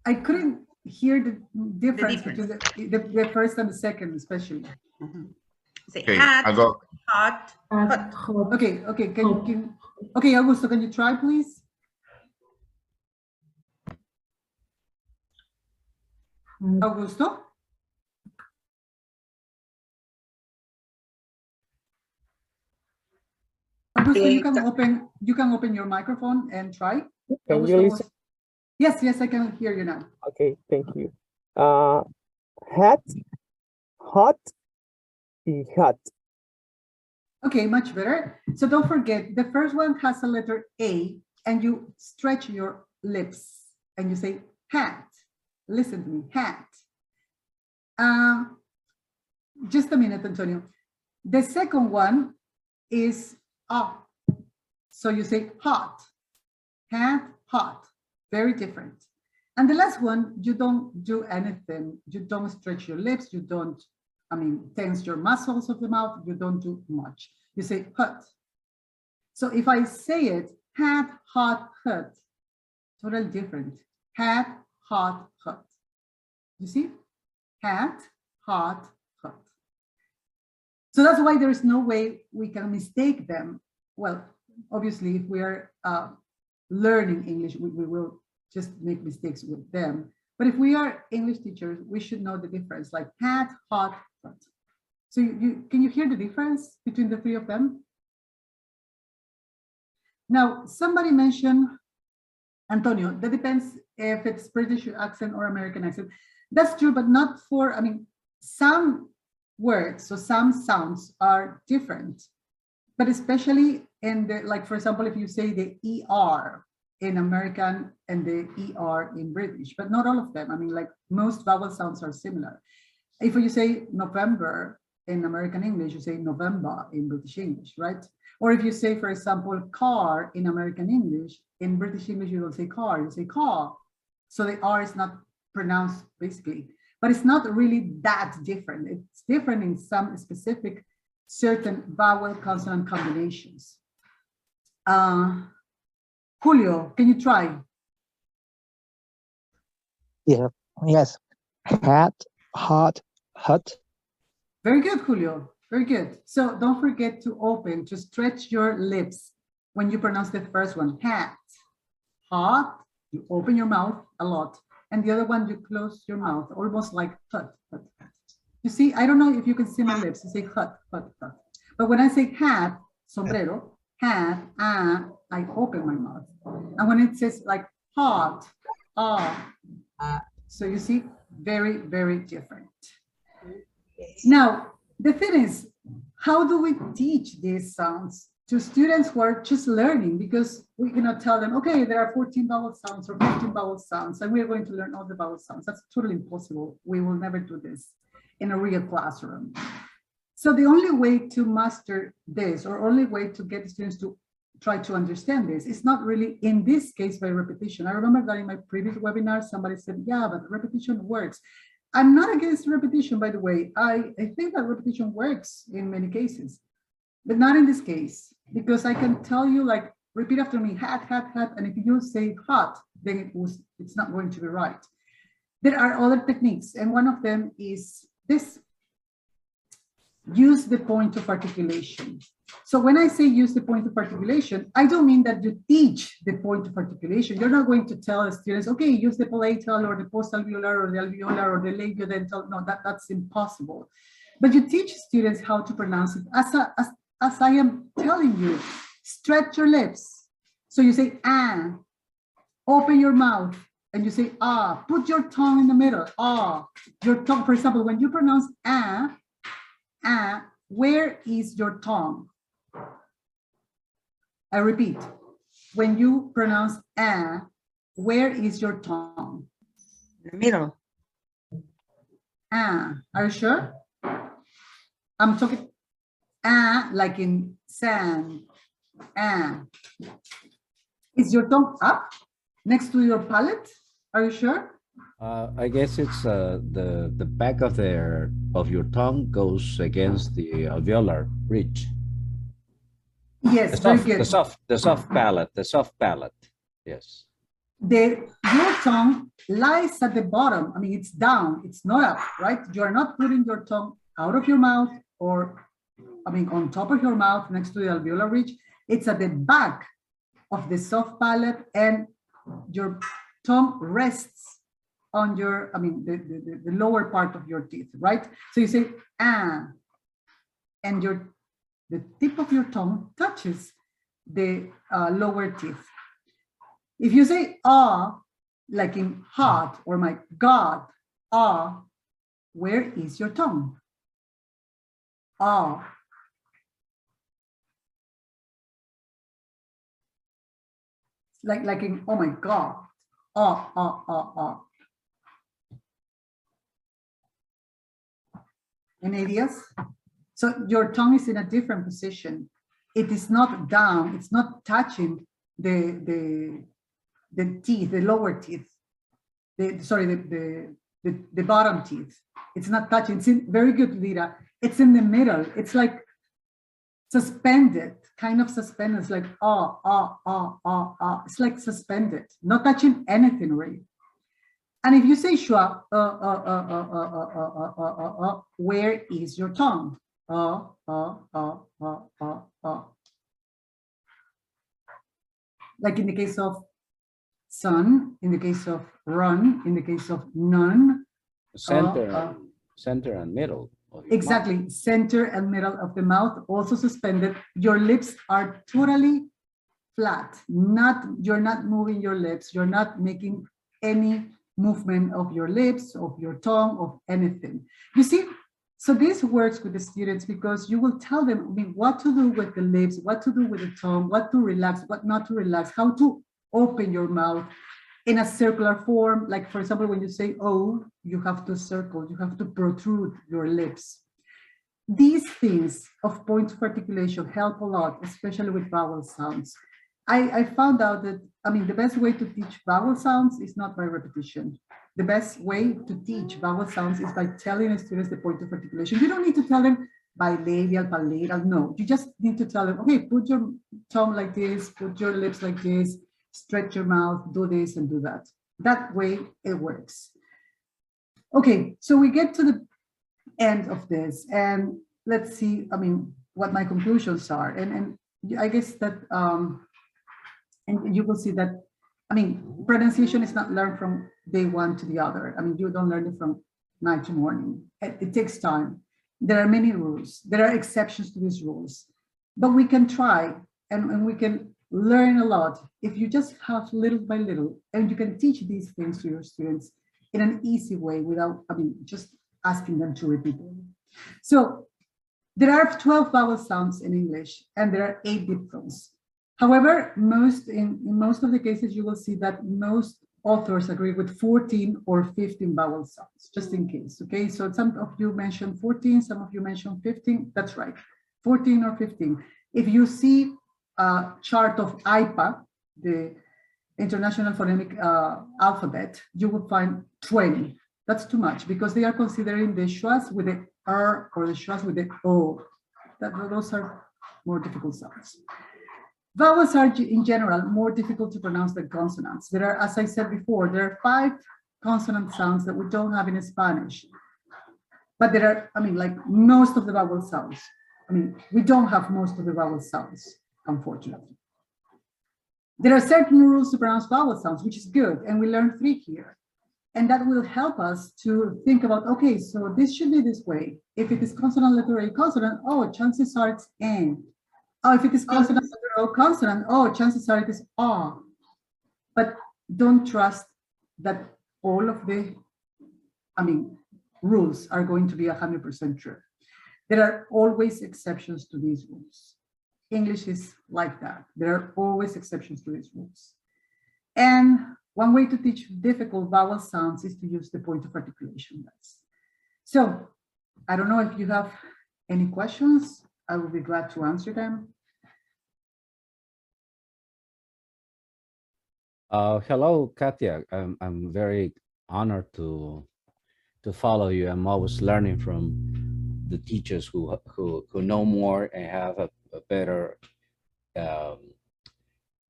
Speaker 3: I couldn't hear the difference
Speaker 6: difference.
Speaker 3: between the first and the second, especially.
Speaker 6: Mm-hmm. Say
Speaker 9: Okay,
Speaker 6: hot,
Speaker 9: I go.
Speaker 6: hot.
Speaker 3: Okay, okay, Augusto, can you try, please? Augusto? Augusto, you can open your microphone and try.
Speaker 8: Can
Speaker 3: Augusto
Speaker 8: you listen?
Speaker 3: Yes, I can hear you now.
Speaker 8: Okay, thank you. Hat, hot, and hot.
Speaker 3: Okay, much better. So don't forget, the first one has a letter A, and you stretch your lips and you say hat. Listen to me, hat. Just a minute, Antonio. The second one is up. So you say hot, hat, hot. Very different. And the last one, you don't do anything. You don't stretch your lips. You don't tense your muscles of the mouth, you don't do much. You say hut. So if I say it, hat, hot, hut, totally different. Hat, hot, hut. You see? Hat, hot, hut. So that's why there is no way we can mistake them. Well, obviously, if we are learning English, we will just make mistakes with them. But if we are English teachers, we should know the difference, like hat, hot, hut. So can you hear the difference between the three of them? Now, somebody mentioned, Antonio, that depends if it's British accent or American accent. That's true, but not for, some words, so some sounds are different, but especially in the, like, for example, if you say the ER in American and the ER in British, but not all of them. Like most vowel sounds are similar. If you say November in American English, you say November in British English, right? Or if you say, for example, car in American English, in British English, you don't say car, you say car. So the R is not pronounced basically, but it's not really that different. It's different in some specific certain vowel consonant combinations. Julio, can you try?
Speaker 10: Yeah, yes. Hat, hot, hut.
Speaker 3: Very good, Julio. Very good. So don't forget to open, to stretch your lips when you pronounce the first one. Hat, hot, you open your mouth a lot. And the other one, you close your mouth, almost like hut, hut, hut. You see, I don't know if you can see my lips. You say hut, hut, hut. But when I say hat, sombrero, hat, I open my mouth. And when it says like hot, so you see, very, very different. Now, the thing is, how do we teach these sounds to students who are just learning? Because we cannot tell them, okay, there are 14 vowel sounds or 15 vowel sounds, and we're going to learn all the vowel sounds. That's totally impossible. We will never do this in a real classroom. So the only way to master this, or only way to get students to try to understand this, is not really, in this case, by repetition. I remember that in my previous webinar, somebody said, yeah, but repetition works. I'm not against repetition, by the way. I think that repetition works in many cases, but not in this case, because I can tell you, like, repeat after me, hat, hat, hat, and if you say hot, then it's not going to be right. There are other techniques, and one of them is this. Use the point of articulation. So when I say use the point of articulation, I don't mean that you teach the point of articulation. You're not going to tell the students, okay, use the palatal or the postalveolar or the alveolar or the labiodental. No, that's impossible. But you teach students how to pronounce it as I am telling you. Stretch your lips. So you say ah, open your mouth, and you say ah, put your tongue in the middle, ah. Your tongue, for example, when you pronounce ah, where is your tongue? I repeat, when you pronounce where is your tongue?
Speaker 7: In the middle.
Speaker 3: Are you sure? I'm talking like in sand. Is your tongue up next to your palate? Are you sure?
Speaker 11: I guess it's the back of your tongue goes against the alveolar ridge.
Speaker 3: Yes, very good.
Speaker 11: The soft palate. Yes.
Speaker 3: Your tongue lies at the bottom. I mean, it's down. It's not up, right? You are not putting your tongue out of your mouth or, on top of your mouth next to the alveolar ridge. It's at the back of the soft palate, and your tongue rests on your, the lower part of your teeth, right? So you say, and the tip of your tongue touches the lower teeth. If you say, like in hot or my God, where is your tongue? Like in, oh my God, Any ideas? So your tongue is in a different position. It is not down. It's not touching the teeth, the lower teeth. The the bottom teeth. It's not touching. It's in, very good, Lita. It's in the middle. It's like suspended, kind of suspended. It's like, It's like suspended, not touching anything really. And if you say schwa, where is your tongue? Like in the case of sun, in the case of run, in the case of none.
Speaker 11: Center and middle.
Speaker 3: Exactly, mouth. Center and middle of the mouth, also suspended. Your lips are totally flat. You're not moving your lips. You're not making any movement of your lips, of your tongue, of anything. You see, so this works with the students because you will tell them, I mean, what to do with the lips, what to do with the tongue, what to relax, what not to relax, how to open your mouth in a circular form. Like, for example, when you say "oh," you have to circle, you have to protrude your lips. These things of point of articulation help a lot, especially with vowel sounds. I found out that, I mean, the best way to teach vowel sounds is not by repetition. The best way to teach vowel sounds is by telling the students the point of articulation. You don't need to tell them bilabial, palatal, no. You just need to tell them, okay, put your tongue like this, put your lips like this, stretch your mouth, do this and do that. That way it works. Okay, so we get to the end of this and let's see, I mean, what my conclusions are. And I guess that, and you will see that, I mean, pronunciation is not learned from day one to the other. I mean, you don't learn it from night to morning. It takes time. There are many rules. There are exceptions to these rules, but we can try and we can learn a lot if you just have little by little, and you can teach these things to your students in an easy way without, I mean, just asking them to repeat them. So there are 12 vowel sounds in English and there are 8 diphthongs. However, in most of the cases, you will see that most authors agree with 14 or 15 vowel sounds, just in case, okay? So some of you mentioned 14, some of you mentioned 15, that's right, 14 or 15. If you see a chart of IPA, the International Phonemic Alphabet, you will find 20. That's too much because they are considering the schwas with the R or the schwas with the O. Those are more difficult sounds. Vowels are, in general, more difficult to pronounce than consonants. There are, as I said before, there are 5 consonant sounds that we don't have in Spanish. But there are, I mean, like most of the vowel sounds. I mean, we don't have most of the vowel sounds, unfortunately. There are certain rules to pronounce vowel sounds, which is good, and we learned 3 here. And that will help us to think about, okay, so this should be this way. If it is consonant, letter A, consonant, oh, chances are it's N. Oh, if it is consonant, letter O, consonant, oh, chances are it is R. But don't trust that all of the, I mean, rules are going to be 100% true. There are always exceptions to these rules. English is like that. There are always exceptions to these rules. And one way to teach difficult vowel sounds is to use the point of articulation. So I don't know if you have any questions. I will be glad to answer them.
Speaker 11: Hello, Katya. I'm very honored to follow you. I'm always learning from the teachers who know more and have a better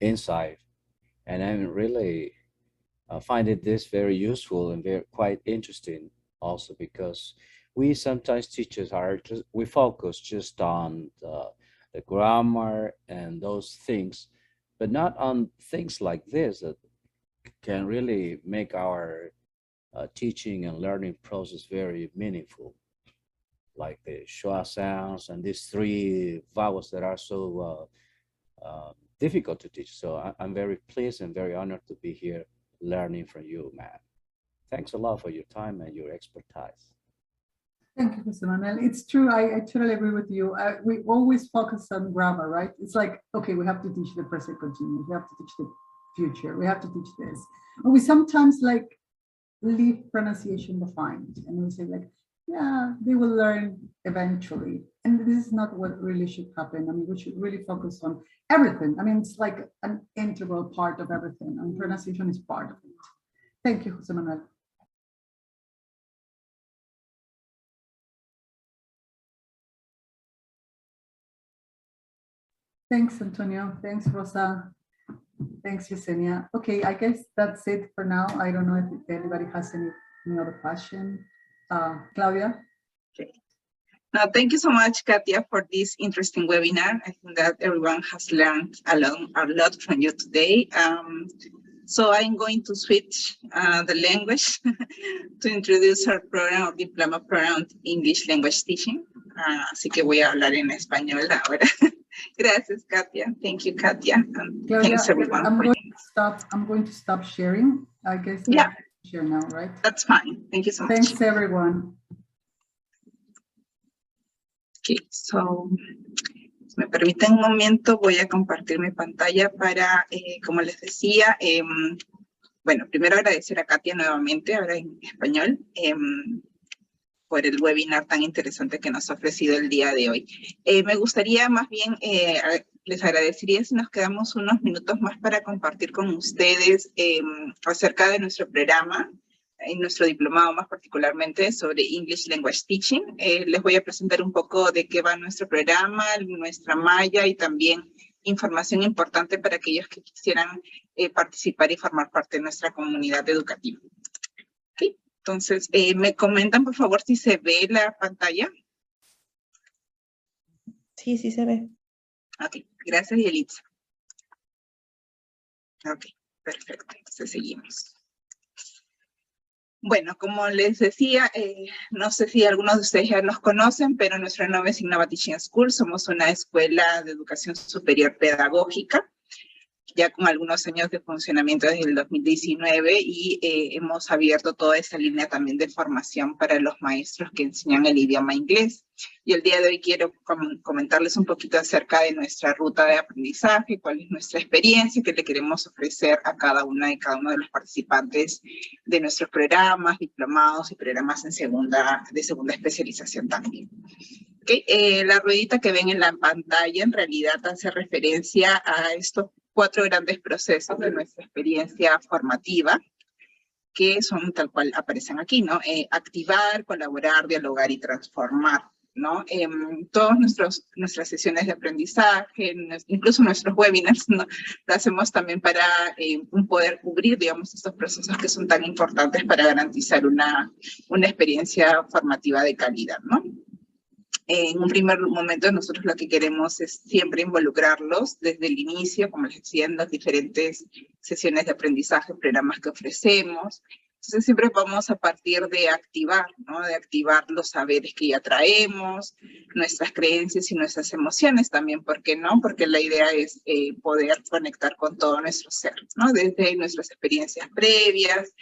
Speaker 11: insight. And I'm really finding this very useful and quite interesting also, because we sometimes teachers we focus just on the grammar and those things, but not on things like this that can really make our teaching and learning process very meaningful, like the schwa sounds and these 3 vowels that are so difficult to teach. So I'm very pleased and very honored to be here learning from you, man. Thanks a lot for your time and your expertise.
Speaker 3: Thank you, Mr. Manuel. It's true. I totally agree with you. We always focus on grammar, right? It's like, okay, we have to teach the present continuous. We have to teach the future. We have to teach this. And we sometimes like leave pronunciation behind, and we say like, yeah, they will learn eventually. And this is not what really should happen. I mean, we should really focus on everything. I mean, it's like an integral part of everything, and pronunciation is part of it. Thank you, Jose Manuel. Thanks, Antonio. Thanks, Rosa. Thanks, Yesenia. Okay, I guess that's it for now. I don't know if anybody has any other question. Claudia?
Speaker 2: Okay. Now, thank you so much, Katya, for this interesting webinar. I think that everyone has learned a lot from you today. So I'm going to switch the language to introduce our program, or diploma program, English Language Teaching. Así que voy a hablar en español ahora. Gracias, Katya. Thank you, Katya. And
Speaker 3: Claudia,
Speaker 2: thanks, everyone.
Speaker 3: I'm going to stop sharing. I guess
Speaker 2: Yeah.
Speaker 3: Share now, right?
Speaker 2: That's fine. Thank you so much.
Speaker 3: Thanks, everyone.
Speaker 2: Okay, so, si me permiten un momento, voy a compartir mi pantalla para, como les decía, bueno, primero agradecer a Katya nuevamente, ahora en español, por el webinar tan interesante que nos ha ofrecido el día de hoy. Me gustaría más bien, les agradecería si nos quedamos unos minutos más para compartir con ustedes acerca de nuestro programa, en nuestro diplomado más particularmente sobre English Language Teaching. Les voy a presentar un poco de qué va nuestro programa, nuestra malla y también información importante para aquellos que quisieran participar y formar parte de nuestra comunidad educativa. Okay. Entonces, ¿me comentan por favor si se ve la pantalla?
Speaker 7: Sí, sí se ve.
Speaker 2: Ok, gracias, Yelitza. Ok, perfecto, entonces seguimos. Bueno, como les decía, no sé si algunos de ustedes ya nos conocen, pero nuestro nombre es Innova Teaching School. Somos una escuela de educación superior pedagógica, ya con algunos años de funcionamiento desde el 2019 y hemos abierto toda esta línea también de formación para los maestros que enseñan el idioma inglés. Y el día de hoy quiero comentarles un poquito acerca de nuestra ruta de aprendizaje, cuál es nuestra experiencia que le queremos ofrecer a cada una y cada uno de los participantes de nuestros programas, diplomados y programas de segunda especialización también. Okay. La ruedita que ven en la pantalla en realidad hace referencia a estos 4 grandes procesos de nuestra experiencia formativa, que son tal cual aparecen aquí, ¿no? Activar, colaborar, dialogar y transformar, ¿no? Todas nuestras sesiones de aprendizaje, incluso nuestros webinars, ¿no? Lo hacemos también para poder cubrir, digamos, estos procesos que son tan importantes para garantizar una experiencia formativa de calidad, ¿no? En un primer momento nosotros lo que queremos es siempre involucrarlos desde el inicio, como les decía, en las diferentes sesiones de aprendizaje, programas que ofrecemos. Entonces siempre vamos a partir de activar, ¿no? De activar los saberes que ya traemos, nuestras creencias y nuestras emociones también, ¿por qué no? Porque la idea es poder conectar con todo nuestro ser, ¿no? Desde nuestras experiencias previas,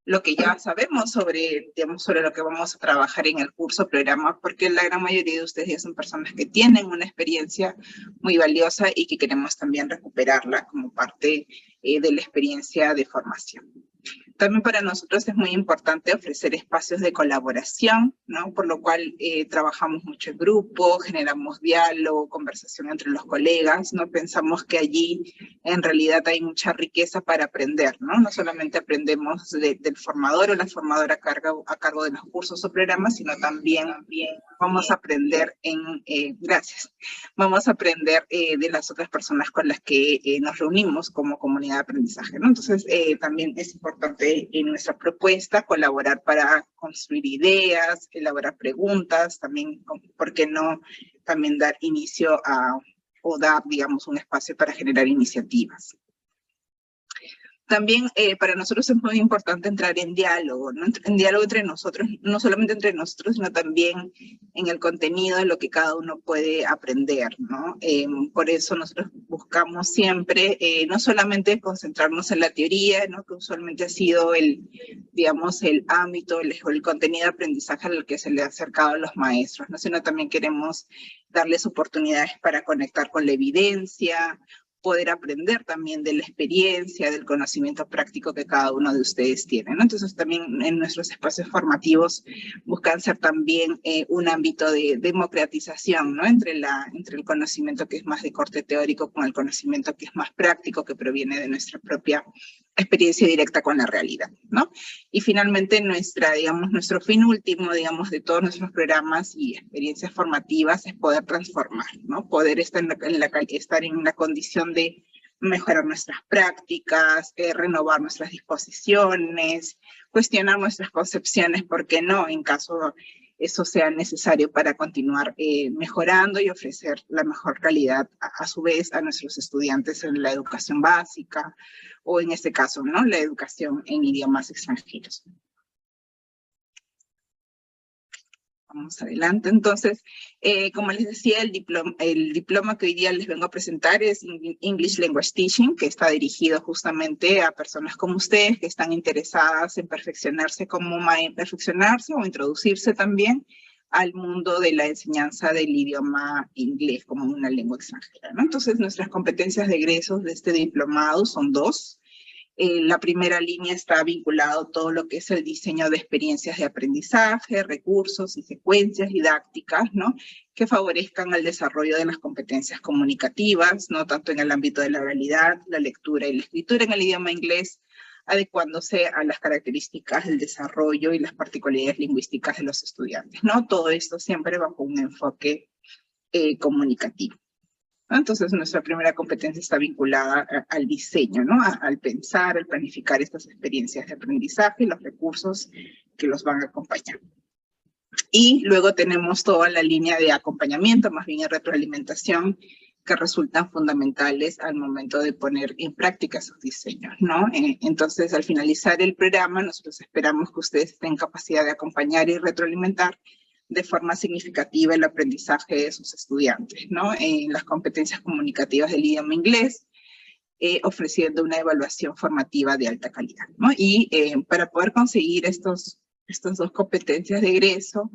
Speaker 2: lo que ya sabemos sobre, digamos, sobre lo que vamos a trabajar en el curso, programa, porque la gran mayoría de ustedes ya son personas que tienen una experiencia muy valiosa y que queremos también recuperarla como parte de la experiencia de formación. También para nosotros es muy importante ofrecer espacios de colaboración, ¿no? Por lo cual trabajamos mucho en grupo, generamos diálogo, conversación entre los colegas, ¿no? Pensamos que allí en realidad hay mucha riqueza para aprender, ¿no? No solamente aprendemos del formador o la formadora a cargo de los cursos o programas, sino también vamos a aprender vamos a aprender de las otras personas con las que nos reunimos como comunidad de aprendizaje, ¿no? Entonces también es importante en nuestra propuesta colaborar para construir ideas, elaborar preguntas, también, ¿por qué no? También dar inicio o dar, digamos, un espacio para generar iniciativas. También para nosotros es muy importante entrar en diálogo, ¿no? En diálogo entre nosotros, no solamente entre nosotros, sino también en el contenido de lo que cada uno puede aprender, ¿no? Por eso nosotros buscamos siempre no solamente concentrarnos en la teoría, ¿no? Que usualmente ha sido digamos, el ámbito, el contenido de aprendizaje al que se le ha acercado a los maestros, ¿no? Sino también queremos darles oportunidades para conectar con la evidencia, poder aprender también de la experiencia, del conocimiento práctico que cada uno de ustedes tiene, ¿no? Entonces también en nuestros espacios formativos buscan ser también un ámbito de democratización, ¿no? Entre el conocimiento que es más de corte teórico con el conocimiento que es más práctico, que proviene de nuestra propia experiencia directa con la realidad, ¿no? Y finalmente nuestro fin último, digamos, de todos nuestros programas y experiencias formativas es poder transformar, ¿no? Poder estar estar en la condición de mejorar nuestras prácticas, renovar nuestras disposiciones, cuestionar nuestras concepciones, ¿por qué no? En caso eso sea necesario para continuar mejorando y ofrecer la mejor calidad a su vez a nuestros estudiantes en la educación básica o en este caso, ¿no? La educación en idiomas extranjeros. Vamos adelante. Entonces, como les decía, el diploma que hoy día les vengo a presentar es English Language Teaching, que está dirigido justamente a personas como ustedes que están interesadas en perfeccionarse o introducirse también al mundo de la enseñanza del idioma inglés como una lengua extranjera, ¿no? Entonces, nuestras competencias de egresos de este diplomado son 2. La primera línea está vinculado a todo lo que es el diseño de experiencias de aprendizaje, recursos y secuencias didácticas, ¿no? Que favorezcan el desarrollo de las competencias comunicativas, ¿no? Tanto en el ámbito de la oralidad, la lectura y la escritura en el idioma inglés, adecuándose a las características del desarrollo y las particularidades lingüísticas de los estudiantes, ¿no? Todo esto siempre bajo un enfoque comunicativo. Entonces, nuestra primera competencia está vinculada al diseño, ¿no? Al pensar, al planificar estas experiencias de aprendizaje y los recursos que los van a acompañar. Y luego tenemos toda la línea de acompañamiento, más bien de retroalimentación, que resultan fundamentales al momento de poner en práctica sus diseños, ¿no? Entonces, al finalizar el programa, nosotros esperamos que ustedes estén en capacidad de acompañar y retroalimentar de forma significativa el aprendizaje de sus estudiantes, ¿no? En las competencias comunicativas del idioma inglés, ofreciendo una evaluación formativa de alta calidad, ¿no? Y para poder conseguir estas 2 competencias de egreso,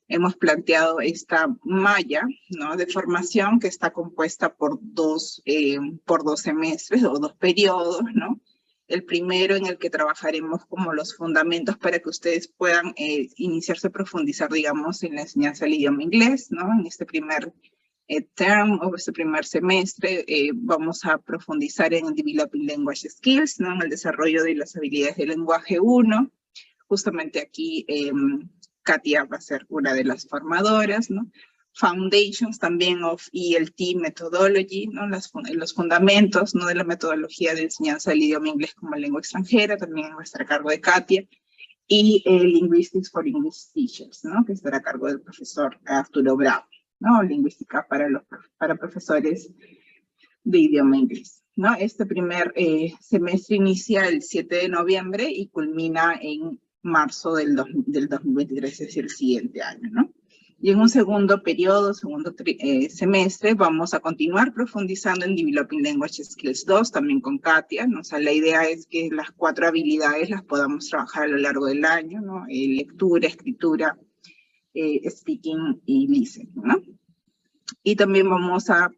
Speaker 2: hemos planteado esta malla, ¿no? De formación que está compuesta por 2 semestres o 2 periodos, ¿no? El primero en el que trabajaremos como los fundamentos para que ustedes puedan iniciarse a profundizar, digamos, en la enseñanza del idioma inglés, ¿no? En este primer term o este primer semestre vamos a profundizar en Developing Language Skills, ¿no? En el desarrollo de las habilidades del lenguaje 1. Justamente aquí Katya va a ser una de las formadoras, ¿no? Foundations también of ELT Methodology, ¿no? Los fundamentos, ¿no? De la metodología de enseñanza del idioma inglés como lengua extranjera, también va a estar a cargo de Katya. Y Linguistics for English Teachers, ¿no? Que estará a cargo del profesor Arturo Bravo, ¿no? Lingüística para profesores de idioma inglés, ¿no? Este primer semestre inicia el 7 de noviembre y culmina en marzo del 2023, es decir, el siguiente año, ¿no? Y en un segundo periodo, segundo semestre, vamos a continuar profundizando en Developing Language Skills 2, también con Katya, ¿no? O sea, la idea es que las 4 habilidades las podamos trabajar a lo largo del año, ¿no? Lectura, escritura, speaking y listening, ¿no? Y también vamos a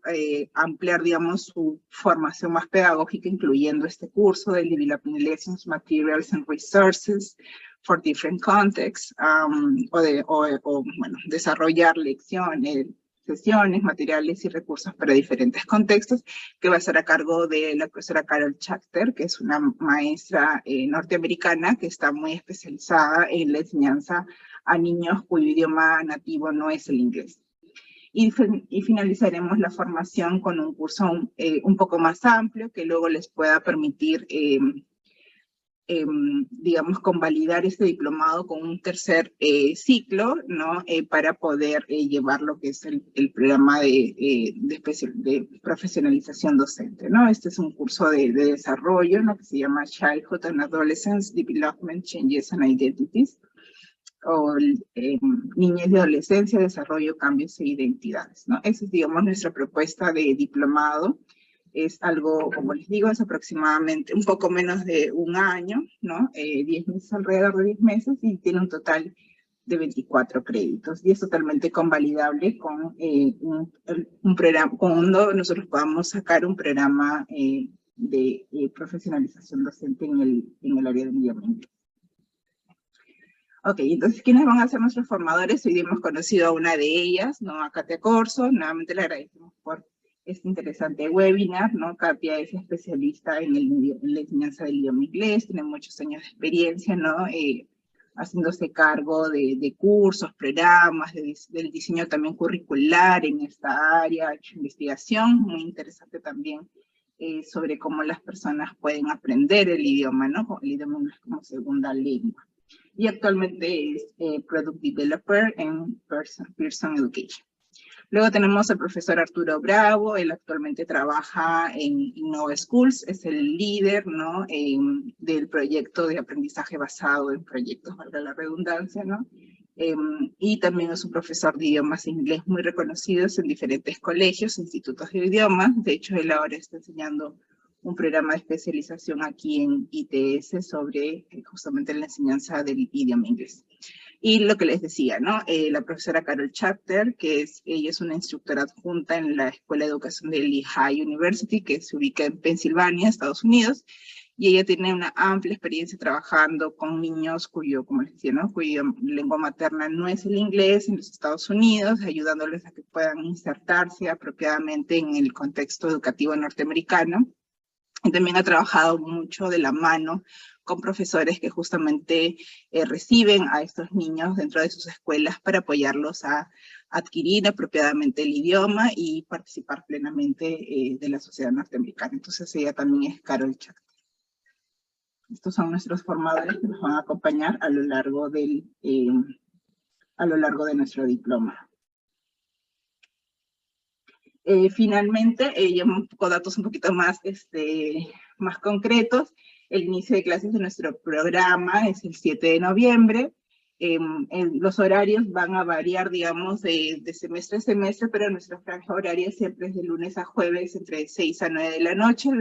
Speaker 2: ampliar, digamos, su formación más pedagógica, incluyendo este curso de Developing Lessons, Materials and Resources for Different Contexts, bueno, desarrollar lecciones, sesiones, materiales y recursos para diferentes contextos, que va a estar a cargo de la profesora Katya Chapter, que es una maestra norteamericana que está muy especializada en la enseñanza a niños cuyo idioma nativo no es el inglés. Y finalizaremos la formación con un curso un poco más amplio que luego les pueda permitir, digamos, convalidar este diplomado con un tercer ciclo, ¿no? Para poder llevar lo que es el programa de profesionalización docente, ¿no? Este es un curso de desarrollo, ¿no? Que se llama Childhood and Adolescence Development, Changes and Identities, o niñez y adolescencia, desarrollo, cambios e identidades, ¿no? Esa es, digamos, nuestra propuesta de diplomado. Es algo, como les digo, es aproximadamente un poco menos de un año, ¿no? 10 meses, alrededor de 10 meses, y tiene un total de 24 créditos. Y es totalmente convalidable con un programa, cuando nosotros podamos sacar un programa de profesionalización docente en el área del idioma inglés. Ok, entonces, ¿quiénes van a ser nuestros formadores? Hoy hemos conocido a una de ellas, ¿no? A Katya Corzo. Nuevamente le agradecemos por este interesante webinar, ¿no? Katya es especialista en la enseñanza del idioma inglés, tiene muchos años de experiencia, ¿no? Haciéndose cargo de cursos, programas, del diseño también curricular en esta área, ha hecho investigación, muy interesante también sobre cómo las personas pueden aprender el idioma, ¿no? El idioma inglés como segunda lengua. Y actualmente es Product Developer en Pearson Education. Luego tenemos al profesor Arturo Bravo, él actualmente trabaja en Innova Schools, es el líder, ¿no? Del proyecto de aprendizaje basado en proyectos, valga la redundancia, ¿no? Y también es un profesor de idiomas inglés muy reconocidos en diferentes colegios, institutos de idiomas. De hecho, él ahora está enseñando un programa de especialización aquí en ITS sobre justamente la enseñanza del idioma inglés. Y lo que les decía, ¿no? La profesora Carol Chapter, ella es una instructora adjunta en la Escuela de Educación de Lehigh University, que se ubica en Pensilvania, Estados Unidos, y ella tiene una amplia experiencia trabajando con niños como les decía, ¿no? Cuya lengua materna no es el inglés en los Estados Unidos, ayudándoles a que puedan insertarse apropiadamente en el contexto educativo norteamericano. Y también ha trabajado mucho de la mano con profesores que justamente reciben a estos niños dentro de sus escuelas para apoyarlos a adquirir apropiadamente el idioma y participar plenamente de la sociedad norteamericana. Entonces ella también es Carol Chapter. Estos son nuestros formadores que nos van a acompañar a lo largo de nuestro diploma. Finalmente, ya un poco datos un poquito más, más concretos. El inicio de clases de nuestro programa es el 7 de noviembre. Los horarios van a variar, digamos, de semestre a semestre, pero nuestra franja horaria siempre es de lunes a jueves entre 6 a 9 de la noche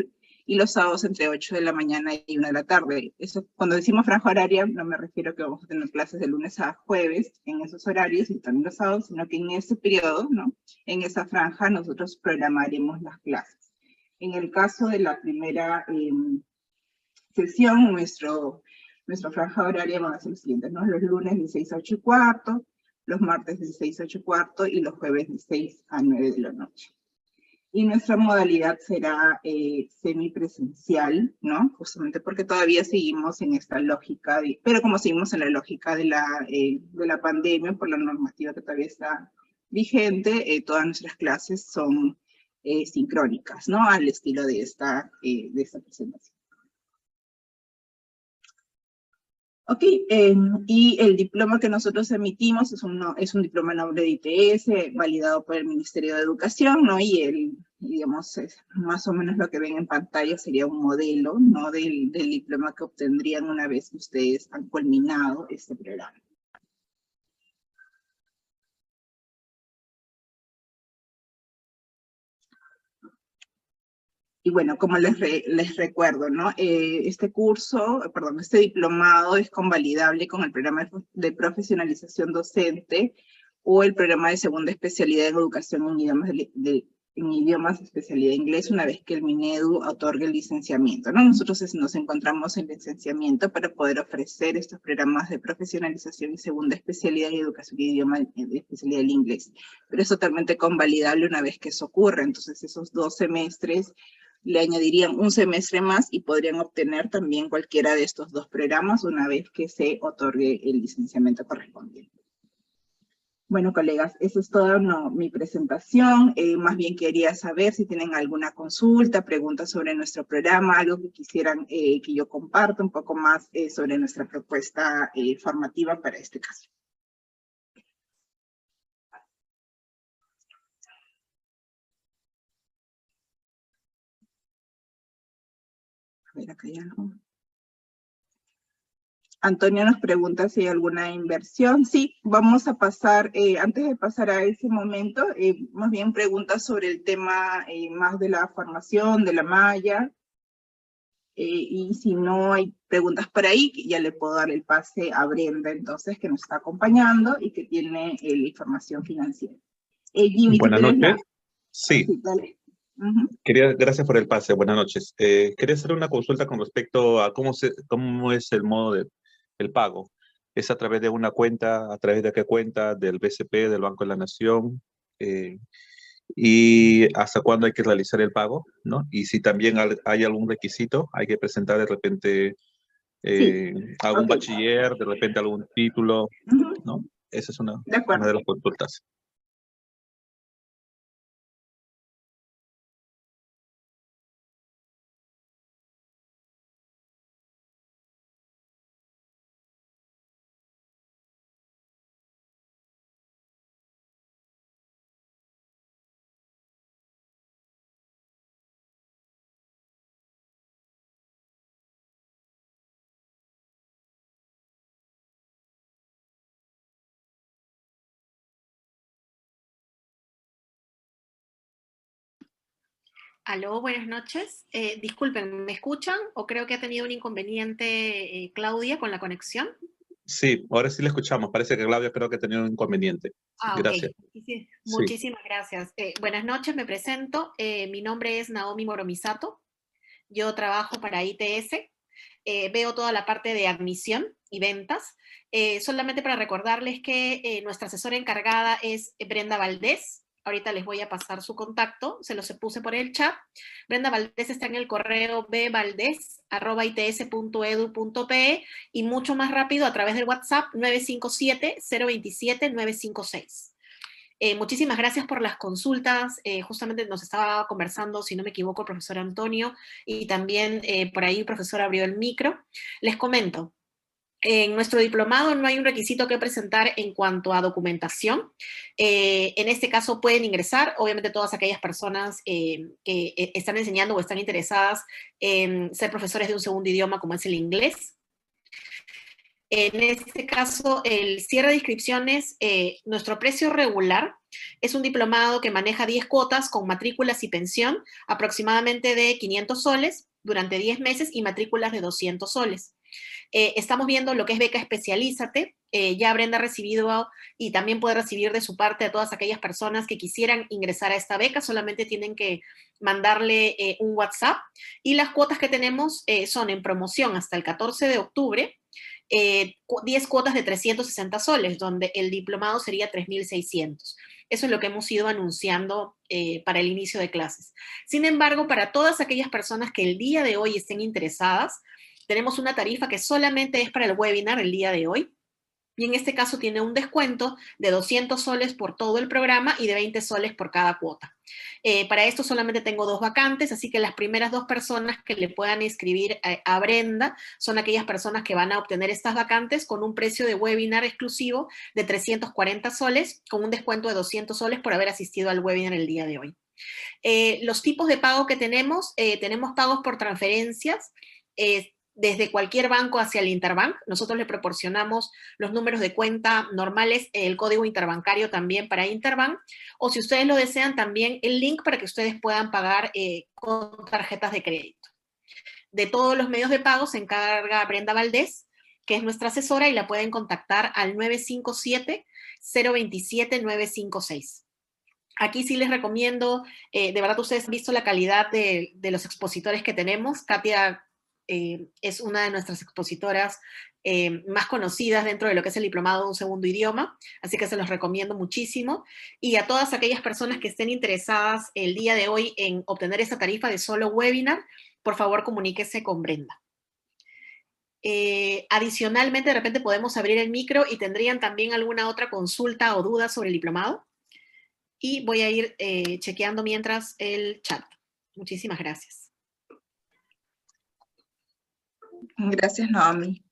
Speaker 2: y los sábados entre 8 de la mañana y 1 de la tarde. Eso, cuando decimos franja horaria, no me refiero a que vamos a tener clases de lunes a jueves en esos horarios y también los sábados, sino que en ese periodo, ¿no? En esa franja nosotros programaremos las clases. En el caso de la primera sesión, nuestra franja horaria van a ser los siguientes, ¿no? Los lunes de 6 a 8 y cuarto, los martes de 6 a 8 y cuarto y los jueves de 6 a 9 de la noche. Y nuestra modalidad será semipresencial, ¿no? Justamente porque todavía seguimos en esta lógica, pero como seguimos en la lógica de la pandemia, por la normativa que todavía está vigente, todas nuestras clases son sincrónicas, ¿no? Al estilo de esta presentación. Ok, y el diploma que nosotros emitimos es un diploma en nombre de ITS, validado por el Ministerio de Educación, ¿no? Y digamos, más o menos lo que ven en pantalla sería un modelo, ¿no? Del diploma que obtendrían una vez que ustedes han culminado este programa. Y bueno, como les recuerdo, ¿no? Este diplomado es convalidable con el programa de profesionalización docente o el programa de segunda especialidad en educación en idiomas especialidad inglés una vez que el Minedu otorgue el licenciamiento, ¿no? Nosotros nos encontramos en licenciamiento para poder ofrecer estos programas de profesionalización y segunda especialidad en educación de idioma de especialidad del inglés. Pero es totalmente convalidable una vez que eso ocurra. Entonces esos 2 semestres le añadirían un semestre más y podrían obtener también cualquiera de estos 2 programas una vez que se otorgue el licenciamiento correspondiente. Bueno, colegas, eso es toda mi presentación. Más bien quería saber si tienen alguna consulta, preguntas sobre nuestro programa, algo que quisieran que yo comparta un poco más sobre nuestra propuesta formativa para este caso. A ver, acá hay algo. Antonio nos pregunta si hay alguna inversión. Sí, vamos a pasar, antes de pasar a ese momento, más bien preguntas sobre el tema más de la formación, de la malla. Y si no hay preguntas por ahí, ya le puedo dar el pase a Brenda, entonces, que nos está acompañando y que tiene la información financiera. Jimmy,
Speaker 12: buenas noches. Sí.
Speaker 2: Sí, dale.
Speaker 12: Gracias por el pase, buenas noches. Quería hacer una consulta con respecto a cómo es el modo del pago. ¿Es a través de una cuenta? ¿A través de qué cuenta? ¿Del BCP, del Banco de la Nación? y hasta cuándo hay que realizar el pago, ¿no? Y si también hay algún requisito, hay que presentar de repente algún bachiller, de repente algún título, ¿no? Esa es una de las consultas.
Speaker 13: Aló, buenas noches. Disculpen, ¿me escuchan? ¿O creo que ha tenido un inconveniente Claudia con la conexión?
Speaker 12: Sí, ahora sí le escuchamos. Parece que Claudia creo que tenía un inconveniente. Gracias.
Speaker 13: Ok.
Speaker 12: Sí.
Speaker 13: Muchísimas gracias. Buenas noches, me presento. Mi nombre es Naomi Moromisato. Yo trabajo para ITS. Veo toda la parte de admisión y ventas. Solamente para recordarles que nuestra asesora encargada es Brenda Valdés. Ahorita les voy a pasar su contacto, se los puse por el chat. Brenda Valdés está en el correo bvaldez@its.edu.pe y mucho más rápido a través del WhatsApp 957-027-956. Muchísimas gracias por las consultas. Justamente nos estaba conversando, si no me equivoco, el profesor Antonio y también por ahí el profesor abrió el micro. Les comento. En nuestro diplomado no hay un requisito que presentar en cuanto a documentación. En este caso pueden ingresar, obviamente, todas aquellas personas que están enseñando o están interesadas en ser profesores de un segundo idioma como es el inglés. En este caso, el cierre de inscripciones, nuestro precio regular es un diplomado que maneja 10 cuotas con matrículas y pensión, aproximadamente de 500 soles durante 10 meses y matrículas de 200 soles. Estamos viendo lo que es beca Especialízate. Ya Brenda ha recibido y también puede recibir de su parte a todas aquellas personas que quisieran ingresar a esta beca. Solamente tienen que mandarle un WhatsApp. Y las cuotas que tenemos son en promoción hasta el 14 de octubre, 10 cuotas de 360 soles, donde el diplomado sería 3.600. Eso es lo que hemos ido anunciando para el inicio de clases. Sin embargo, para todas aquellas personas que el día de hoy estén interesadas, tenemos una tarifa que solamente es para el webinar el día de hoy. Y en este caso tiene un descuento de 200 soles por todo el programa y de 20 soles por cada cuota. Para esto solamente tengo 2 vacantes, así que las primeras 2 personas que le puedan inscribir a Brenda son aquellas personas que van a obtener estas vacantes con un precio de webinar exclusivo de 340 soles, con un descuento de 200 soles por haber asistido al webinar el día de hoy. Los tipos de pago que tenemos pagos por transferencias, desde cualquier banco hacia el interbank. Nosotros le proporcionamos los números de cuenta normales, el código interbancario también para interbank, o si ustedes lo desean también el link para que ustedes puedan pagar con tarjetas de crédito. De todos los medios de pago se encarga Brenda Valdés, que es nuestra asesora, y la pueden contactar al 957-027-956. Aquí sí les recomiendo, de verdad ustedes han visto la calidad de los expositores que tenemos. Katya es una de nuestras expositoras más conocidas dentro de lo que es el diplomado de un segundo idioma, así que se los recomiendo muchísimo. Y a todas aquellas personas que estén interesadas el día de hoy en obtener esta tarifa de solo webinar, por favor comuníquese con Brenda. Adicionalmente, de repente podemos abrir el micro y tendrían también alguna otra consulta o duda sobre el diplomado. Y voy a ir chequeando mientras el chat. Muchísimas gracias.
Speaker 2: Gracias, Naomi.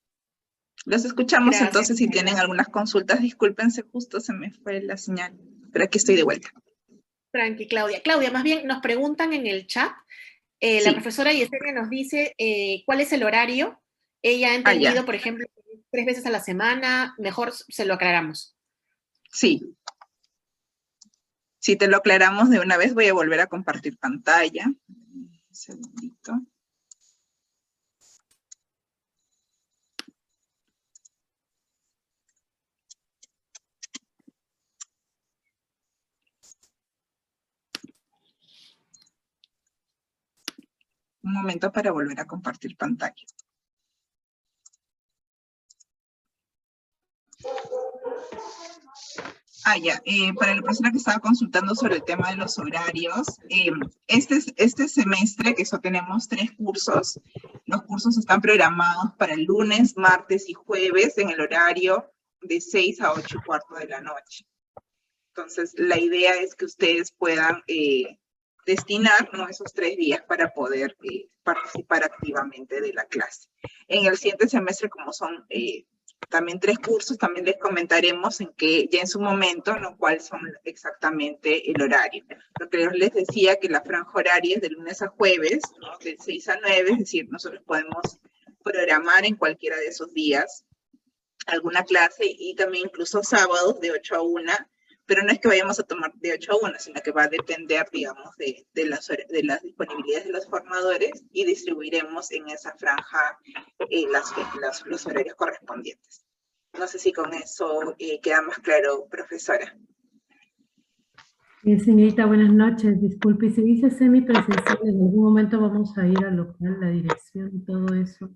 Speaker 2: Los escuchamos. Gracias. Entonces, si tienen algunas consultas, discúlpense, justo se me fue la señal, pero aquí estoy de vuelta.
Speaker 13: Tranqui, Claudia. Claudia, más bien nos preguntan en el chat, sí. La profesora Yesenia nos dice cuál es el horario. Ella ha entendido, por ejemplo, 3 veces a la semana, mejor se lo aclaramos.
Speaker 2: Sí. Si te lo aclaramos de una vez, voy a volver a compartir pantalla. Un segundito. Un momento para volver a compartir pantalla. Ya, para la persona que estaba consultando sobre el tema de los horarios, este semestre, que eso tenemos 3 cursos, los cursos están programados para el lunes, martes y jueves en el horario de 6 a 8:15 de la noche. Entonces, la idea es que ustedes puedan destinar, ¿no?, esos 3 días para poder participar activamente de la clase. En el siguiente semestre, como son también 3 cursos, también les comentaremos en que ya en su momento, ¿no?, cuáles son exactamente el horario. Lo que yo les decía, que la franja horaria es de lunes a jueves, ¿no?, de 6 a 9, es decir, nosotros podemos programar en cualquiera de esos días alguna clase y también incluso sábados de 8 a 1, pero no es que vayamos a tomar de 8 a 1, sino que va a depender, digamos, de las disponibilidades de los formadores y distribuiremos en esa franja los horarios correspondientes. No sé si con eso queda más claro, profesora.
Speaker 14: Señorita, buenas noches. Disculpe, si dice semipresencial, ¿en algún momento vamos a ir al local, la dirección y todo eso?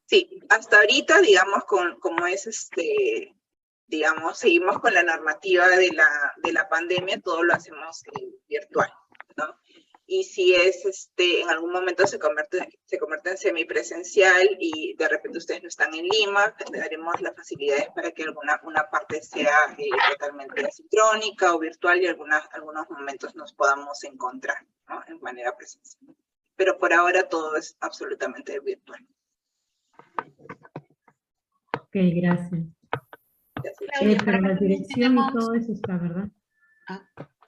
Speaker 2: Sí, hasta ahorita, digamos, como es digamos, seguimos con la normativa de la pandemia, todo lo hacemos virtual, ¿no? Y si en algún momento se convierte en semipresencial y de repente ustedes no están en Lima, les daremos las facilidades para que una parte sea totalmente asincrónica o virtual y algunos momentos nos podamos encontrar, ¿no?, en manera presencial. Pero por ahora todo es absolutamente virtual.
Speaker 14: Ok, gracias. Pero la dirección y todo eso está, ¿verdad?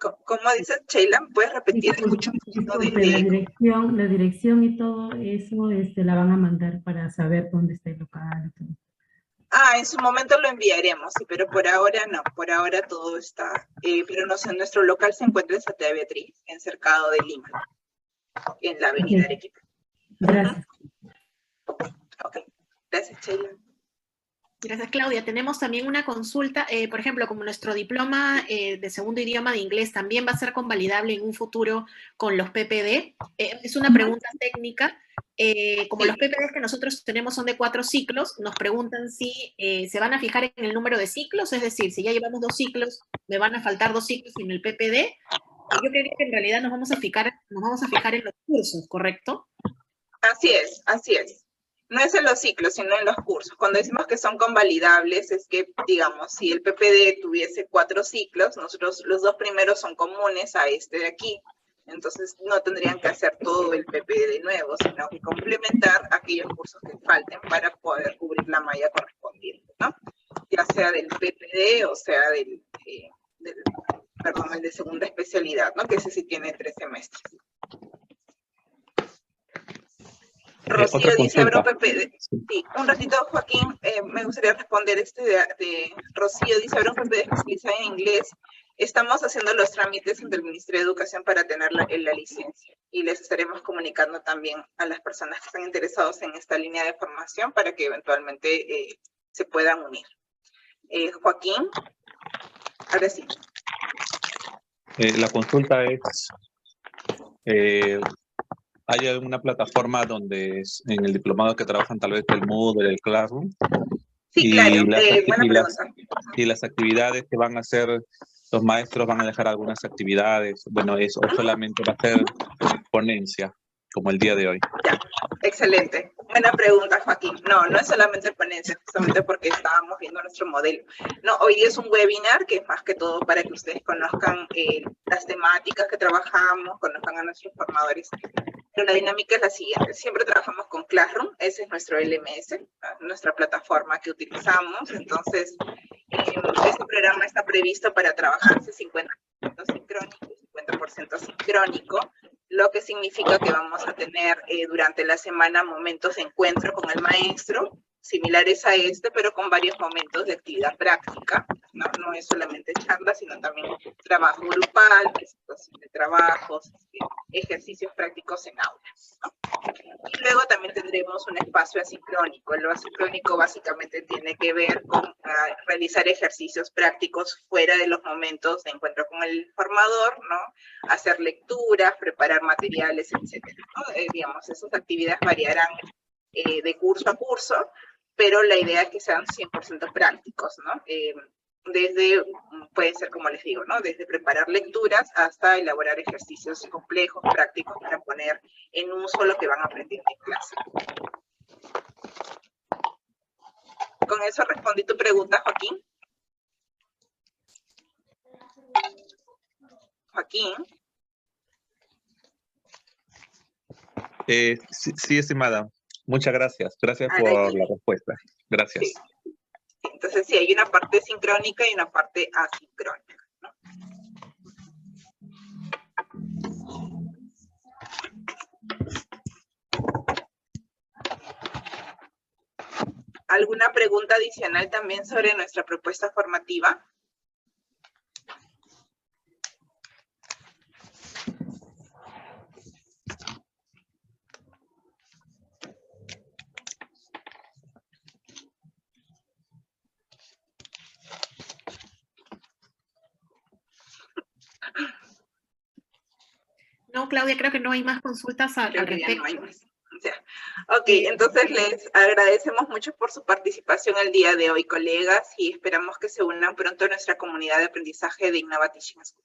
Speaker 2: ¿Cómo dices, Sheila? ¿Puedes repetir? Escucho un poquito
Speaker 14: la dirección y todo eso la van a mandar para saber dónde está el local y todo.
Speaker 2: En su momento lo enviaremos, sí, pero por ahora no, por ahora todo está, pero no sé, nuestro local se encuentra en Santa Beatriz, en Cercado de Lima, en la avenida Arequipa.
Speaker 14: Gracias.
Speaker 2: Ok, gracias, Sheila.
Speaker 13: Gracias, Claudia. Tenemos también una consulta, por ejemplo, como nuestro diploma de segundo idioma de inglés también va a ser convalidable en un futuro con los PPD. Es una pregunta técnica. Como los PPD que nosotros tenemos son de 4 ciclos, nos preguntan si se van a fijar en el número de ciclos, es decir, si ya llevamos 2 ciclos, me van a faltar 2 ciclos en el PPD. Yo creo que en realidad nos vamos a fijar en los cursos, ¿correcto?
Speaker 2: Así es, así es. No es en los ciclos, sino en los cursos. Cuando decimos que son convalidables, es que, digamos, si el PPD tuviese 4 ciclos, nosotros los 2 primeros son comunes a este de aquí. Entonces, no tendrían que hacer todo el PPD de nuevo, sino que complementar aquellos cursos que falten para poder cubrir la malla correspondiente, ¿no? Ya sea del PPD o sea el de segunda especialidad, ¿no? Que ese sí tiene 3 semestres. Rocío dice, ¿habrá un PPD? Sí, un ratito, Joaquín, me gustaría responder de Rocío dice, ¿habrá un PPD especializado en inglés? Estamos haciendo los trámites ante el Ministerio de Educación para tener la licencia y les estaremos comunicando también a las personas que están interesados en esta línea de formación para que eventualmente se puedan unir. Joaquín, ahora sí.
Speaker 12: La consulta es, ¿hay alguna plataforma donde en el diplomado que trabajan tal vez el Moodle, el Classroom?
Speaker 2: Sí, claro, buena pregunta.
Speaker 12: Y las actividades que van a hacer los maestros, van a dejar algunas actividades, bueno, eso solamente va a ser ponencia, como el día de hoy.
Speaker 2: Ya, excelente. Buena pregunta, Joaquín. No es solamente ponencia, justamente porque estábamos viendo nuestro modelo. No, hoy día es un webinar que es más que todo para que ustedes conozcan las temáticas que trabajamos, conozcan a nuestros formadores. Pero la dinámica es la siguiente. Siempre trabajamos con Classroom, ese es nuestro LMS, nuestra plataforma que utilizamos. Entonces, este programa está previsto para trabajarse 50% sincrónico y 50% asincrónico, lo que significa que vamos a tener durante la semana momentos de encuentro con el maestro, similares a pero con varios momentos de actividad práctica. No es solamente charla, sino también trabajo grupal, presentación de trabajos, ejercicios prácticos en aulas, ¿no? Y luego también tendremos un espacio asincrónico. Lo asincrónico básicamente tiene que ver con realizar ejercicios prácticos fuera de los momentos de encuentro con el formador, ¿no? Hacer lecturas, preparar materiales, etcétera, ¿no? Digamos, esas actividades variarán de curso a curso, pero la idea es que sean 100% prácticos, ¿no? desde, pueden ser como les digo, ¿no? Desde preparar lecturas hasta elaborar ejercicios complejos, prácticos, para poner en uso lo que van aprendiendo en clase. Con eso respondí tu pregunta, Joaquín. Joaquín.
Speaker 12: Sí, estimada. Muchas gracias. Gracias por la respuesta. Gracias.
Speaker 2: Sí. Entonces, sí, hay una parte sincrónica y una parte asincrónica, ¿no? ¿Alguna pregunta adicional también sobre nuestra propuesta formativa?
Speaker 13: No, Claudia, creo que no hay más consultas al
Speaker 2: Creo que ya
Speaker 13: respecto.
Speaker 2: no hay más. Ya. Ok, entonces les agradecemos mucho por su participación el día de hoy, colegas, y esperamos que se unan pronto a nuestra comunidad de aprendizaje de Innova Teaching School.